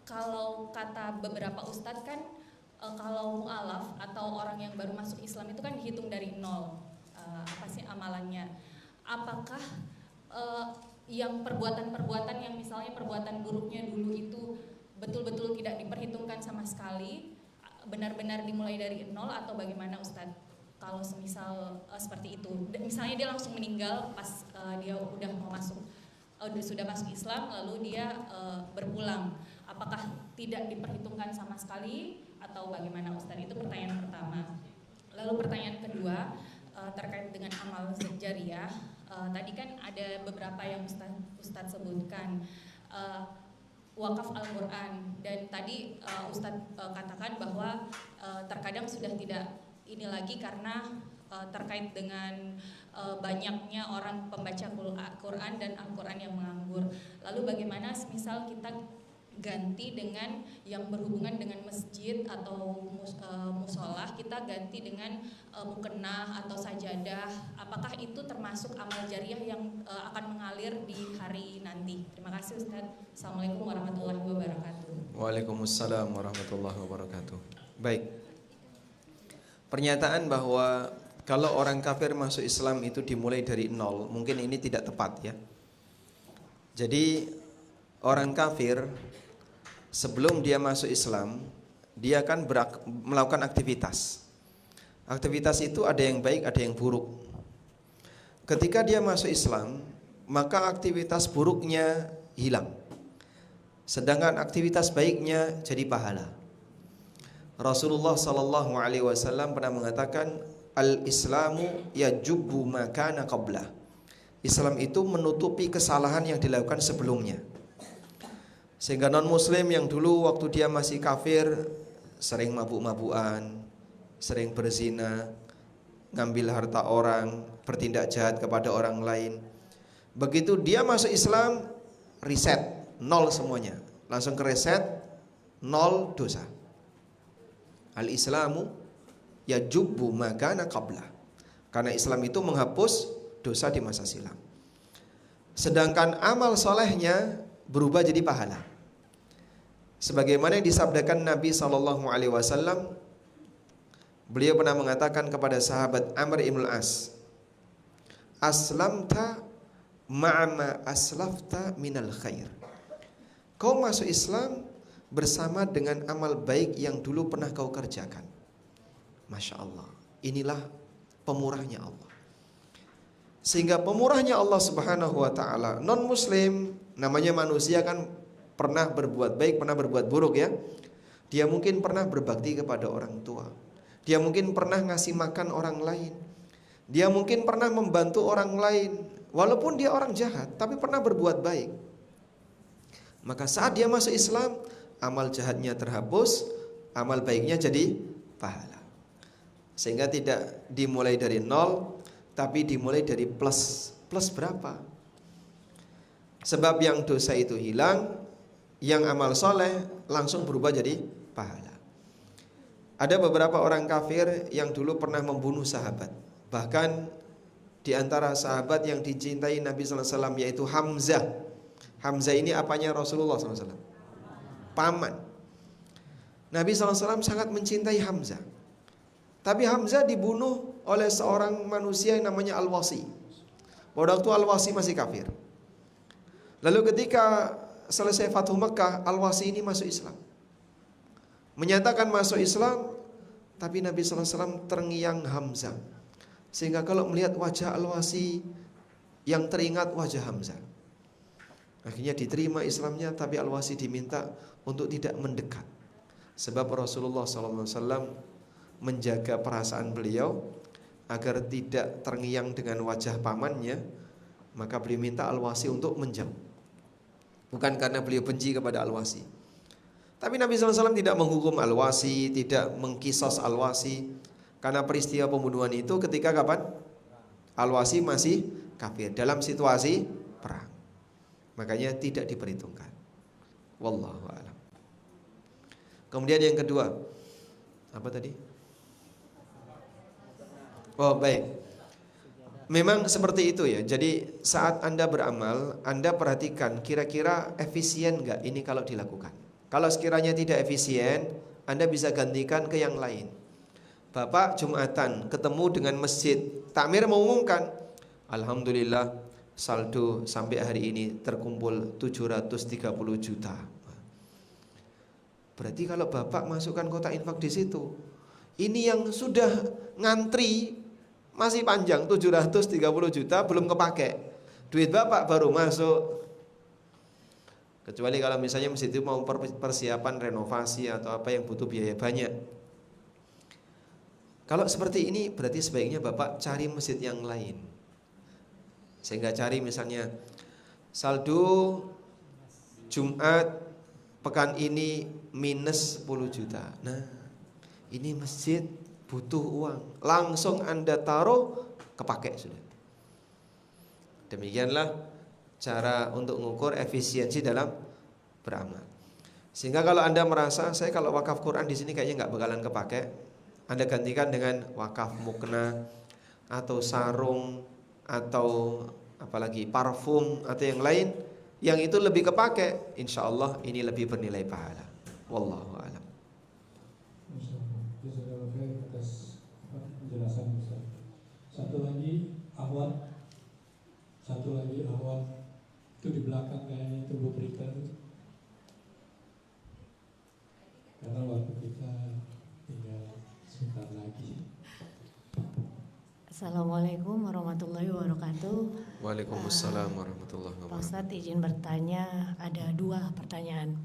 D: kalau kata beberapa ustadz kan kalau mu'alaf atau orang yang baru masuk Islam itu kan dihitung dari 0 apa sih amalannya. Apakah yang perbuatan-perbuatan yang misalnya perbuatan buruknya dulu itu betul-betul tidak diperhitungkan sama sekali, benar-benar dimulai dari 0 atau bagaimana Ustadz? Kalau semisal seperti itu, misalnya dia langsung meninggal pas dia udah mau masuk, sudah masuk Islam, lalu dia berpulang, apakah tidak diperhitungkan sama sekali atau bagaimana Ustadz? Itu pertanyaan pertama. Lalu pertanyaan kedua terkait dengan amal jariah. Tadi kan ada beberapa yang Ustadz sebutkan, wakaf Al-Quran, dan tadi Ustadz katakan bahwa terkadang sudah tidak ini lagi karena terkait dengan banyaknya orang pembaca Quran dan Al-Quran yang menganggur. Lalu bagaimana misal kita ganti dengan yang berhubungan dengan masjid atau musolah, kita ganti dengan mukena atau sajadah. Apakah itu termasuk amal jariah yang akan mengalir di hari nanti? Terima kasih Ustaz. Assalamualaikum warahmatullahi wabarakatuh.
A: Waalaikumsalam warahmatullahi wabarakatuh. Baik. Pernyataan bahwa kalau orang kafir masuk Islam itu dimulai dari 0, mungkin ini tidak tepat ya. Jadi orang kafir sebelum dia masuk Islam, dia akan melakukan aktivitas. Aktivitas itu ada yang baik, ada yang buruk. Ketika dia masuk Islam, maka aktivitas buruknya hilang, sedangkan aktivitas baiknya jadi pahala. Rasulullah SAW pernah mengatakan, Al-Islamu yajubbu ma kana qablah. Islam itu menutupi kesalahan yang dilakukan sebelumnya. Sehingga non-muslim yang dulu waktu dia masih kafir sering mabuk-mabukan, sering berzina, ngambil harta orang, bertindak jahat kepada orang lain. Begitu dia masuk Islam, reset, 0 semuanya. Langsung ke reset, 0 dosa. Al-Islamu yajubbu ma kana qablah. Karena Islam itu menghapus dosa di masa silam. sedangkan amal solehnya berubah jadi pahala. Sebagaimana yang disabdakan Nabi SAW, beliau pernah mengatakan kepada sahabat Amr ibn al-As, aslamta ma'ama aslafta minal khair. Kau masuk Islam bersama dengan amal baik yang dulu pernah kau kerjakan. Masya Allah, inilah pemurahnya Allah. Sehingga pemurahnya Allah Subhanahu wa ta'ala, non muslim, namanya manusia kan pernah berbuat baik, pernah berbuat buruk ya. Dia mungkin pernah berbakti kepada orang tua, dia mungkin pernah ngasih makan orang lain, dia mungkin pernah membantu orang lain, walaupun dia orang jahat, tapi pernah berbuat baik. Maka saat dia masuk Islam, amal jahatnya terhapus, amal baiknya jadi pahala. Sehingga tidak dimulai dari nol, tapi dimulai dari plus. Plus berapa? Sebab yang dosa itu hilang, yang amal soleh langsung berubah jadi pahala. Ada beberapa orang kafir yang dulu pernah membunuh sahabat. Bahkan di antara sahabat yang dicintai Nabi SAW, yaitu Hamzah. Hamzah ini apanya Rasulullah SAW? Paman. Nabi SAW sangat mencintai Hamzah. Tapi Hamzah dibunuh oleh seorang manusia yang namanya Al-Wasi. Pada waktu Al-Wasi masih kafir. Lalu ketika selesai Fathu Mekah, Al-Wasi ini masuk Islam, menyatakan masuk Islam. Tapi Nabi SAW terngiang Hamzah, sehingga kalau melihat wajah Al-Wasi, yang teringat wajah Hamzah. Akhirnya diterima Islamnya, tapi Al-Wasi diminta untuk tidak mendekat. Sebab Rasulullah SAW menjaga perasaan beliau agar tidak terngiang dengan wajah pamannya. Maka beliau minta Al-Wasi untuk menjauh. Bukan karena beliau benci kepada Al-Wasi, tapi Nabi SAW tidak menghukum Al-Wasi, tidak mengkisos Al-Wasi, karena peristiwa pembunuhan itu ketika kapan? Al-Wasi masih kafir, dalam situasi perang. Makanya tidak diperhitungkan. Wallahu a'lam. Kemudian yang kedua, apa tadi? Oh baik. Memang seperti itu ya. Jadi saat Anda beramal, Anda perhatikan kira-kira efisien enggak ini kalau dilakukan. Kalau sekiranya tidak efisien, Anda bisa gantikan ke yang lain. Bapak Jumatan ketemu dengan masjid, takmir mengumumkan, alhamdulillah saldo sampai hari ini terkumpul 730 juta. Berarti kalau Bapak masukkan kotak infak di situ, ini yang sudah ngantri masih panjang 730 juta belum kepake. Duit Bapak baru masuk. Kecuali kalau misalnya masjid itu mau persiapan renovasi atau apa yang butuh biaya banyak. Kalau seperti ini berarti sebaiknya Bapak cari masjid yang lain. Sehingga cari misalnya saldo Jumat pekan ini minus 10 juta. Nah, ini masjid butuh uang, langsung Anda taruh, kepake sudah. Demikianlah cara untuk mengukur efisiensi dalam beramal. Sehingga kalau Anda merasa saya kalau wakaf Quran di sini kayaknya nggak bakalan kepake, Anda gantikan dengan wakaf mukna atau sarung atau apalagi parfum atau yang lain yang itu lebih kepake. Insya Allah ini lebih bernilai pahala. Wallahu a'lam.
B: Atas penjelasan Ustaz. Satu lagi Ahwan itu di belakang kayaknya itu Bu Prita itu. Karena waktu kita tinggal sebentar lagi.
E: Assalamualaikum warahmatullahi wabarakatuh.
A: Waalaikumsalam warahmatullahi
E: Pak
A: wabarakatuh.
E: Ustadz izin bertanya, ada 2 pertanyaan.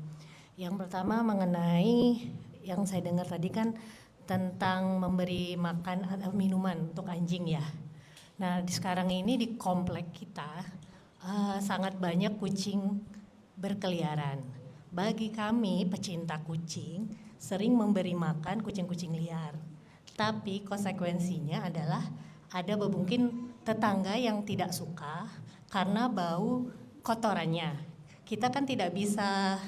E: Yang pertama mengenai yang saya dengar tadi kan tentang memberi makan atau minuman untuk anjing ya. Nah sekarang ini di komplek kita sangat banyak kucing berkeliaran. Bagi kami pecinta kucing sering memberi makan kucing-kucing liar. Tapi konsekuensinya adalah ada mungkin tetangga yang tidak suka karena bau kotorannya. Kita kan tidak bisa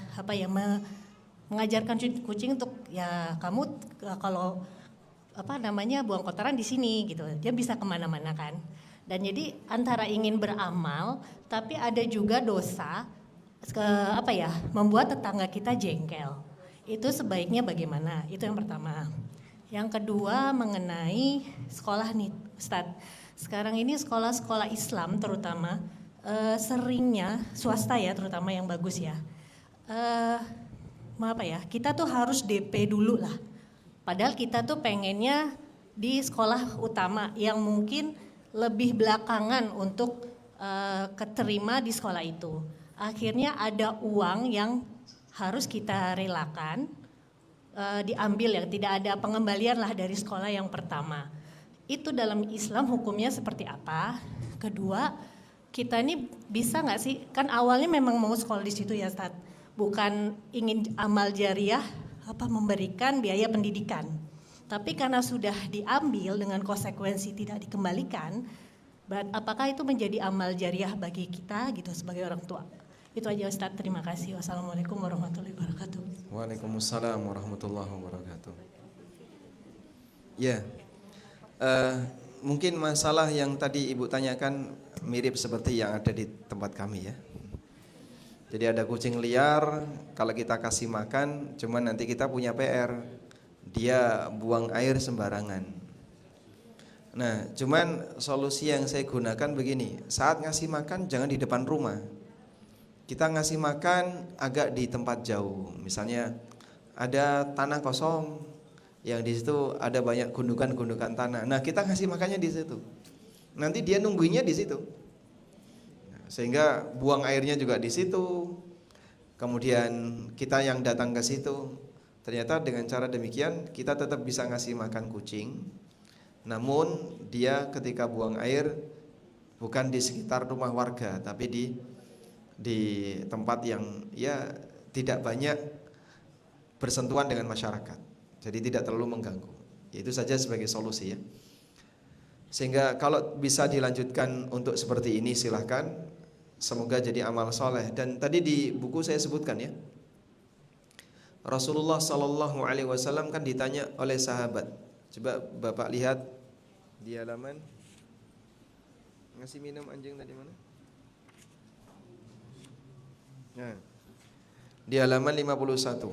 E: mengajarkan kucing untuk ya kamu kalau buang kotoran di sini gitu. Dia bisa kemana-mana kan. Dan jadi antara ingin beramal, tapi ada juga dosa membuat tetangga kita jengkel. Itu sebaiknya bagaimana? Itu yang pertama. Yang kedua mengenai sekolah nih, Ustadz. Sekarang ini sekolah-sekolah Islam terutama seringnya swasta ya, terutama yang bagus ya. Kita tuh harus DP dulu lah. Padahal kita tuh pengennya di sekolah utama yang mungkin lebih belakangan untuk keterima di sekolah itu. Akhirnya ada uang yang harus kita relakan diambil, yang tidak ada pengembalian lah dari sekolah yang pertama. Itu dalam Islam hukumnya seperti apa? Kedua, kita ini bisa nggak sih? Kan awalnya memang mau sekolah di situ ya, Ustadz. Bukan ingin amal jariah memberikan biaya pendidikan. Tapi karena sudah diambil dengan konsekuensi tidak dikembalikan, apakah itu menjadi amal jariah bagi kita gitu sebagai orang tua? Itu aja Ustadz, terima kasih. Wassalamualaikum warahmatullahi wabarakatuh.
A: Waalaikumsalam warahmatullahi wabarakatuh. Ya, mungkin masalah yang tadi Ibu tanyakan mirip seperti yang ada di tempat kami ya. Jadi ada kucing liar, kalau kita kasih makan, cuman nanti kita punya PR, dia buang air sembarangan. Nah, cuman solusi yang saya gunakan begini, saat ngasih makan jangan di depan rumah. Kita ngasih makan agak di tempat jauh. Misalnya ada tanah kosong yang di situ ada banyak gundukan-gundukan tanah. Nah, kita ngasih makannya di situ. Nanti dia nungguinnya di situ. Sehingga buang airnya juga di situ. Kemudian kita yang datang ke situ. Ternyata dengan cara demikian kita tetap bisa ngasih makan kucing. Namun dia ketika buang air bukan di sekitar rumah warga, tapi di tempat yang ya tidak banyak bersentuhan dengan masyarakat. Jadi tidak terlalu mengganggu. Itu saja sebagai solusi ya. Sehingga kalau bisa dilanjutkan untuk seperti ini silahkan. Semoga jadi amal soleh. Dan tadi di buku saya sebutkan ya, Rasulullah SAW kan ditanya oleh sahabat. Coba Bapak lihat di halaman, ngasih minum anjing tadi mana? Nah, di halaman 51.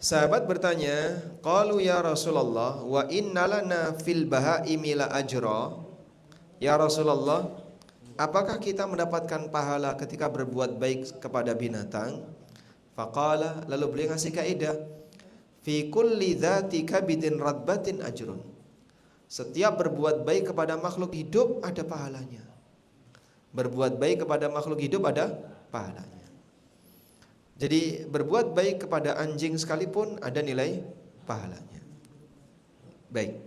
A: Sahabat bertanya, qalu ya Rasulullah wa innalana fil bahaimi la ajra. Ya Rasulullah, apakah kita mendapatkan pahala ketika berbuat baik kepada binatang? Faqala, lalu beliau ngasih kaidah, fi kulli dzati kabidin radbatin ajrun. Setiap berbuat baik kepada makhluk hidup ada pahalanya. Berbuat baik kepada makhluk hidup ada pahalanya. Jadi berbuat baik kepada anjing sekalipun ada nilai pahalanya. Baik.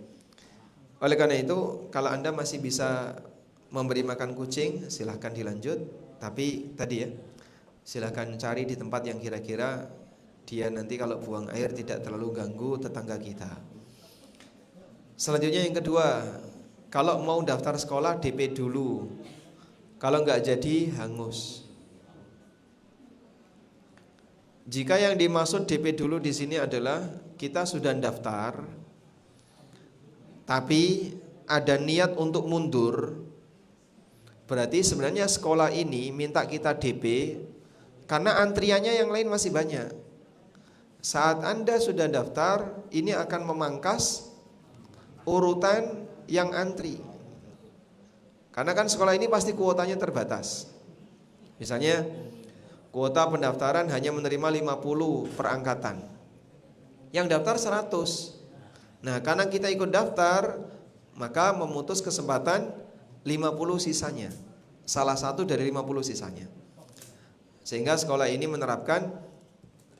A: Oleh karena itu, kalau Anda masih bisa memberi makan kucing, silahkan dilanjut. Tapi tadi ya, silahkan cari di tempat yang kira-kira dia nanti kalau buang air tidak terlalu ganggu tetangga kita. Selanjutnya yang kedua, kalau mau daftar sekolah DP dulu. Kalau nggak jadi hangus. Jika yang dimaksud DP dulu di sini adalah kita sudah daftar, tapi ada niat untuk mundur, berarti sebenarnya sekolah ini minta kita DP karena antriannya yang lain masih banyak. Saat Anda sudah daftar, ini akan memangkas urutan yang antri. Karena kan sekolah ini pasti kuotanya terbatas. Misalnya kuota pendaftaran hanya menerima 50 per angkatan. Yang daftar 100. Nah, karena kita ikut daftar, maka memutus kesempatan 50 sisanya. Salah satu dari 50 sisanya. Sehingga sekolah ini menerapkan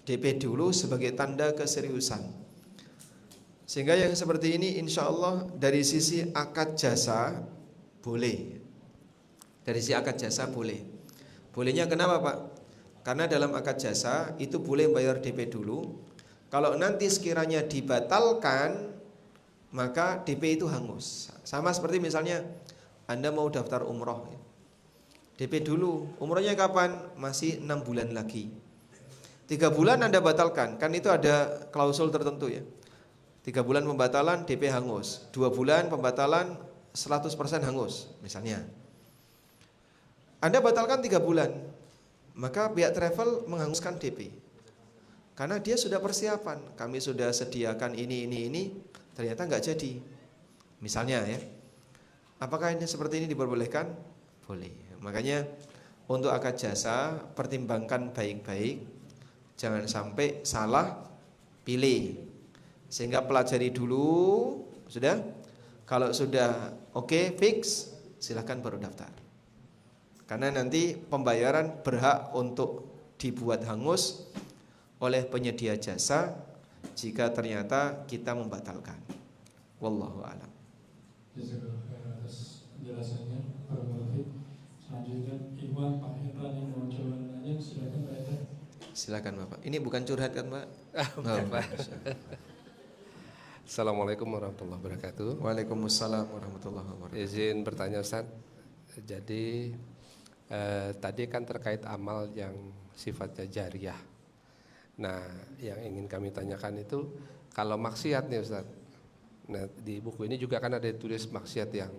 A: DP dulu sebagai tanda keseriusan. Sehingga yang seperti ini insya Allah dari sisi akad jasa boleh. Dari sisi akad jasa boleh. Bolehnya kenapa Pak? Karena dalam akad jasa itu boleh bayar DP dulu. Kalau nanti sekiranya dibatalkan, maka DP itu hangus. Sama seperti misalnya Anda mau daftar umroh, DP dulu. Umrohnya kapan? Masih 6 bulan lagi. 3 bulan Anda batalkan, kan itu ada klausul tertentu ya. 3 bulan pembatalan DP hangus, 2 bulan pembatalan 100% hangus misalnya. Anda batalkan 3 bulan, maka pihak travel menghanguskan DP. Karena dia sudah persiapan, kami sudah sediakan ini, ternyata nggak jadi. Misalnya ya, apakah ini seperti ini diperbolehkan? Boleh. Makanya untuk akad jasa pertimbangkan baik-baik, jangan sampai salah pilih. Sehingga pelajari dulu, sudah. Kalau sudah oke, fix, silakan baru daftar. Karena nanti pembayaran berhak untuk dibuat hangus oleh penyedia jasa jika ternyata kita membatalkan. Wallahu a'lam.
B: Jazakallah khair atas penjelasannya, Pak Muhammad. Selanjutnya Iwan Pak Hendra yang mau coba nanya, silakan Pak Hendra.
A: Silakan Bapak. Ini bukan curhat kan Pak?
C: Bukan, Pak. Assalamualaikum warahmatullahi wabarakatuh.
A: Waalaikumsalam warahmatullahi wabarakatuh.
C: Izin bertanya Ustaz. Jadi tadi kan terkait amal yang sifatnya jariah. Nah, yang ingin kami tanyakan itu kalau maksiat nih Ustaz. Nah, di buku ini juga kan ada tulis maksiat yang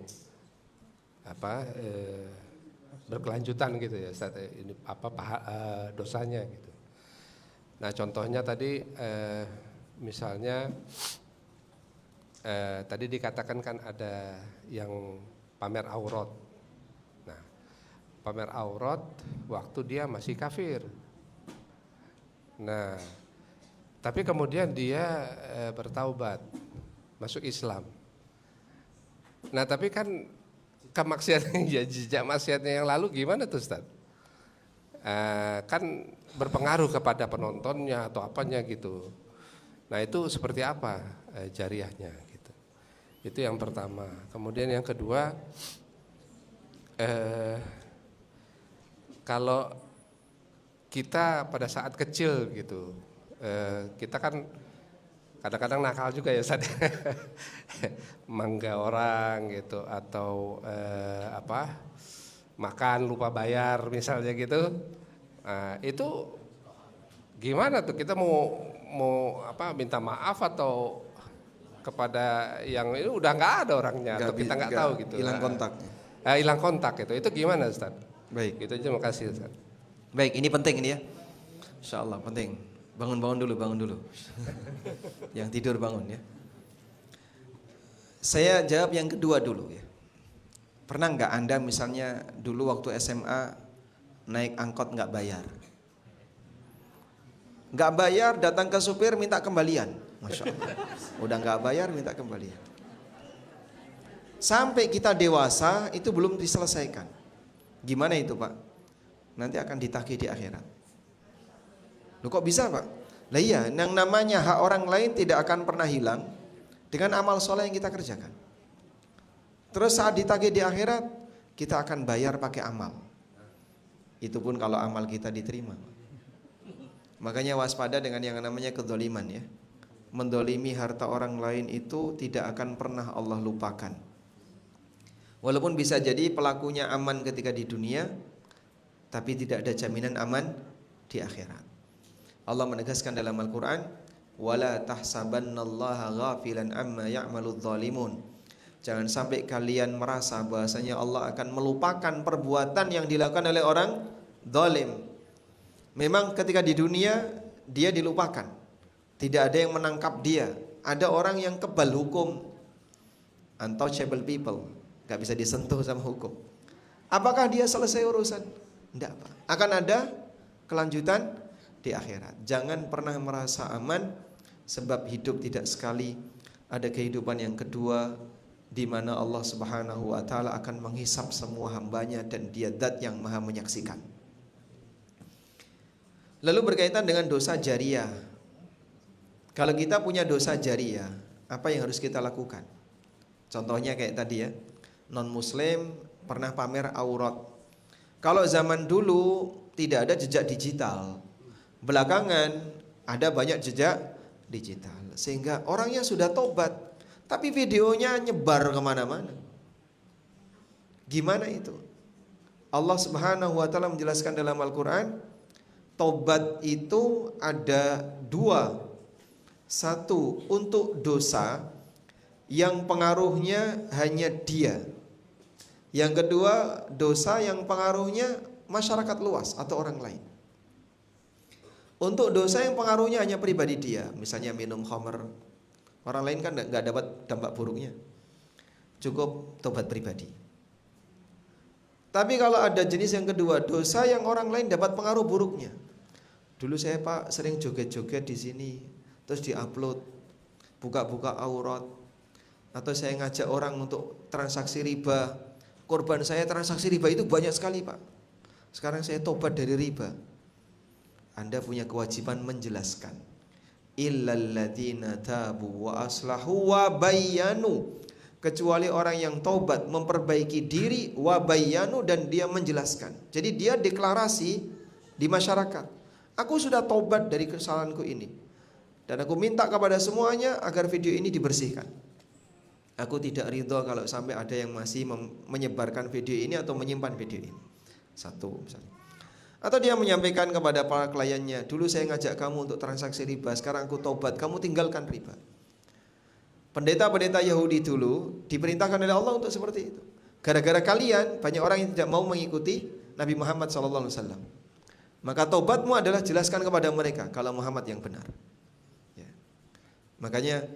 C: berkelanjutan gitu ya Ustaz. Ini dosanya gitu. Nah, contohnya tadi misalnya tadi dikatakan kan ada yang pamer aurat. Nah, pamer aurat waktu dia masih kafir. Nah, tapi kemudian dia bertaubat, masuk Islam. Nah, tapi kan kemaksiatan jejak maksiatnya yang lalu gimana tuh Ustaz? Kan berpengaruh kepada penontonnya atau apanya gitu. Nah, itu seperti apa jariahnya gitu. Itu yang pertama. Kemudian yang kedua, kalau kita pada saat kecil gitu, kita kan kadang-kadang nakal juga ya Ustaz. Mangga orang gitu atau makan lupa bayar misalnya gitu. Itu gimana tuh, kita mau minta maaf atau kepada yang itu udah nggak ada orangnya atau kita nggak tahu gitu,
A: hilang kontak.
C: Hilang kontak itu gimana Ustaz?
A: Baik,
C: itu aja, makasih Ustaz.
A: baik, ini penting ini ya, insyaallah penting. Bangun dulu. Yang tidur bangun ya. Saya jawab yang kedua dulu ya. Pernah nggak Anda misalnya dulu waktu SMA naik angkot nggak bayar? Nggak bayar, datang ke supir minta kembalian. Masya Allah. Udah nggak bayar minta kembalian. Sampai kita dewasa itu belum diselesaikan. Gimana itu Pak? Nanti akan ditagih di akhirat. Loh kok bisa Pak? Lah iya, yang namanya hak orang lain tidak akan pernah hilang dengan amal soleh yang kita kerjakan. Terus saat ditagih di akhirat, kita akan bayar pakai amal. Itu pun kalau amal kita diterima. Makanya waspada dengan yang namanya kedzaliman ya. Mendolimi harta orang lain itu tidak akan pernah Allah lupakan. Walaupun bisa jadi pelakunya aman ketika di dunia, tapi tidak ada jaminan aman di akhirat. Allah menegaskan dalam Al-Quran, wala tahsabannallaha ghafilan amma ya'maludz zalimun. Jangan sampai kalian merasa bahasanya Allah akan melupakan perbuatan yang dilakukan oleh orang zalim. Memang ketika di dunia dia dilupakan. Tidak ada yang menangkap dia. Ada orang yang kebal hukum, untouchable people, gak bisa disentuh sama hukum. Apakah dia selesai urusan? Tidak Pak. Akan ada kelanjutan di akhirat. Jangan pernah merasa aman, sebab hidup tidak sekali. Ada kehidupan yang kedua, di mana Allah Subhanahu wa taala akan menghisap semua hambanya dan Dia Zat yang Maha menyaksikan. Lalu berkaitan dengan dosa jariah. Kalau kita punya dosa jariah, apa yang harus kita lakukan? Contohnya kayak tadi ya, non muslim pernah pamer aurat. Kalau zaman dulu tidak ada jejak digital, belakangan ada banyak jejak digital, sehingga orangnya sudah tobat, tapi videonya nyebar kemana-mana. Gimana itu? Allah Subhanahu wa taala menjelaskan dalam Al-Quran, tobat itu ada dua. Satu, untuk dosa yang pengaruhnya hanya dia. Yang kedua, dosa yang pengaruhnya masyarakat luas atau orang lain. Untuk dosa yang pengaruhnya hanya pribadi dia, misalnya minum khamr, orang lain kan nggak dapat dampak buruknya, cukup tobat pribadi. Tapi kalau ada jenis yang kedua, dosa yang orang lain dapat pengaruh buruknya. Dulu saya Pak sering joget-joget di sini, terus diupload, buka-buka aurat, atau saya ngajak orang untuk transaksi riba. Korban saya transaksi riba itu banyak sekali Pak. Sekarang saya tobat dari riba. Anda punya kewajiban menjelaskan. Illal ladzina tabu wa aslahu wa bayyanu. Kecuali orang yang taubat, memperbaiki diri, wa bayyanu, dan dia menjelaskan. Jadi dia deklarasi di masyarakat. Aku sudah taubat dari kesalahanku ini. Dan aku minta kepada semuanya agar video ini dibersihkan. Aku tidak ridho kalau sampai ada yang masih menyebarkan video ini atau menyimpan video ini. Satu misalnya. Atau dia menyampaikan kepada para kliennya, dulu saya ngajak kamu untuk transaksi riba, sekarang aku taubat, kamu tinggalkan riba. Pendeta-pendeta Yahudi dulu diperintahkan oleh Allah untuk seperti itu. Gara-gara kalian banyak orang yang tidak mau mengikuti Nabi Muhammad SAW. Maka taubatmu adalah jelaskan kepada mereka kalau Muhammad yang benar. Ya. Makanya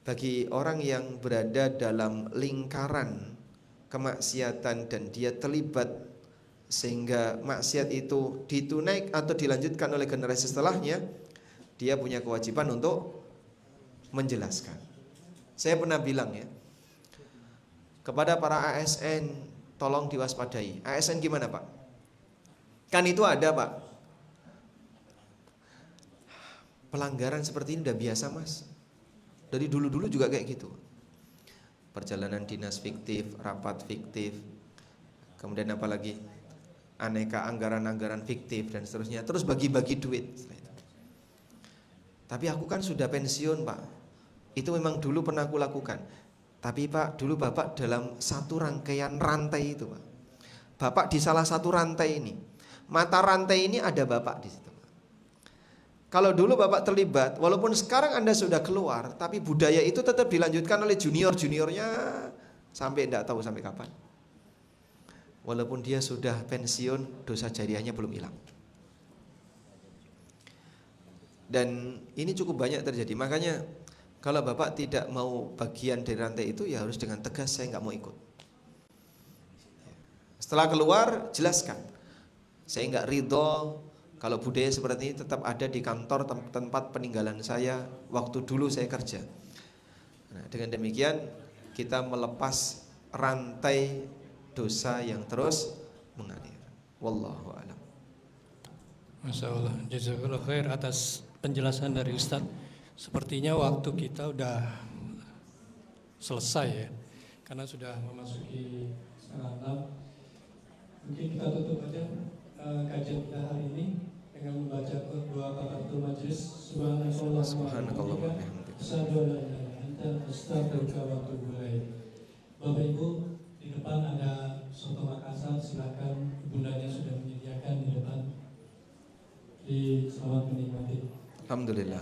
A: bagi orang yang berada dalam lingkaran kemaksiatan dan dia terlibat sehingga maksiat itu ditunaikan atau dilanjutkan oleh generasi setelahnya, dia punya kewajiban untuk menjelaskan. Saya pernah bilang ya kepada para ASN, tolong diwaspadai. ASN gimana Pak? Kan itu ada Pak, pelanggaran seperti ini udah biasa Mas. Dari dulu-dulu juga kayak gitu. Perjalanan dinas fiktif, rapat fiktif, kemudian apa lagi, aneka anggaran-anggaran fiktif dan seterusnya. Terus bagi-bagi duit. Tapi aku kan sudah pensiun Pak. Itu memang dulu pernah aku lakukan. Tapi Pak, dulu Bapak dalam satu rangkaian rantai itu Pak. Bapak di salah satu rantai ini. Mata rantai ini ada Bapak di situ. Kalau dulu Bapak terlibat, walaupun sekarang Anda sudah keluar, tapi budaya itu tetap dilanjutkan oleh junior-juniornya sampai tidak tahu sampai kapan. Walaupun dia sudah pensiun, dosa jariahnya belum hilang. Dan ini cukup banyak terjadi. Makanya kalau Bapak tidak mau bagian dari rantai itu, ya harus dengan tegas, saya nggak mau ikut. Setelah keluar, jelaskan. Saya nggak ridho kalau budaya seperti ini tetap ada di kantor tempat peninggalan saya waktu dulu saya kerja. Nah, dengan demikian kita melepas rantai dosa yang terus mengalir. Wallahu a'lam.
B: Masya Allah, jazakallah khair atas penjelasan dari Ustadz. Sepertinya waktu kita udah selesai ya, karena sudah memasuki 5:30. Mungkin kita tutup aja kajian kita hari ini dengan membaca doa kafaratul majelis. Subhanakallah wa bihamdika, asyhadu an la ilaha illa anta, astaghfiruka wa atubu ilaik. Bapak Ibu, di depan ada soto Makassar, silakan, bundanya sudah menyediakan di depan. Selamat menikmati.
A: Alhamdulillah.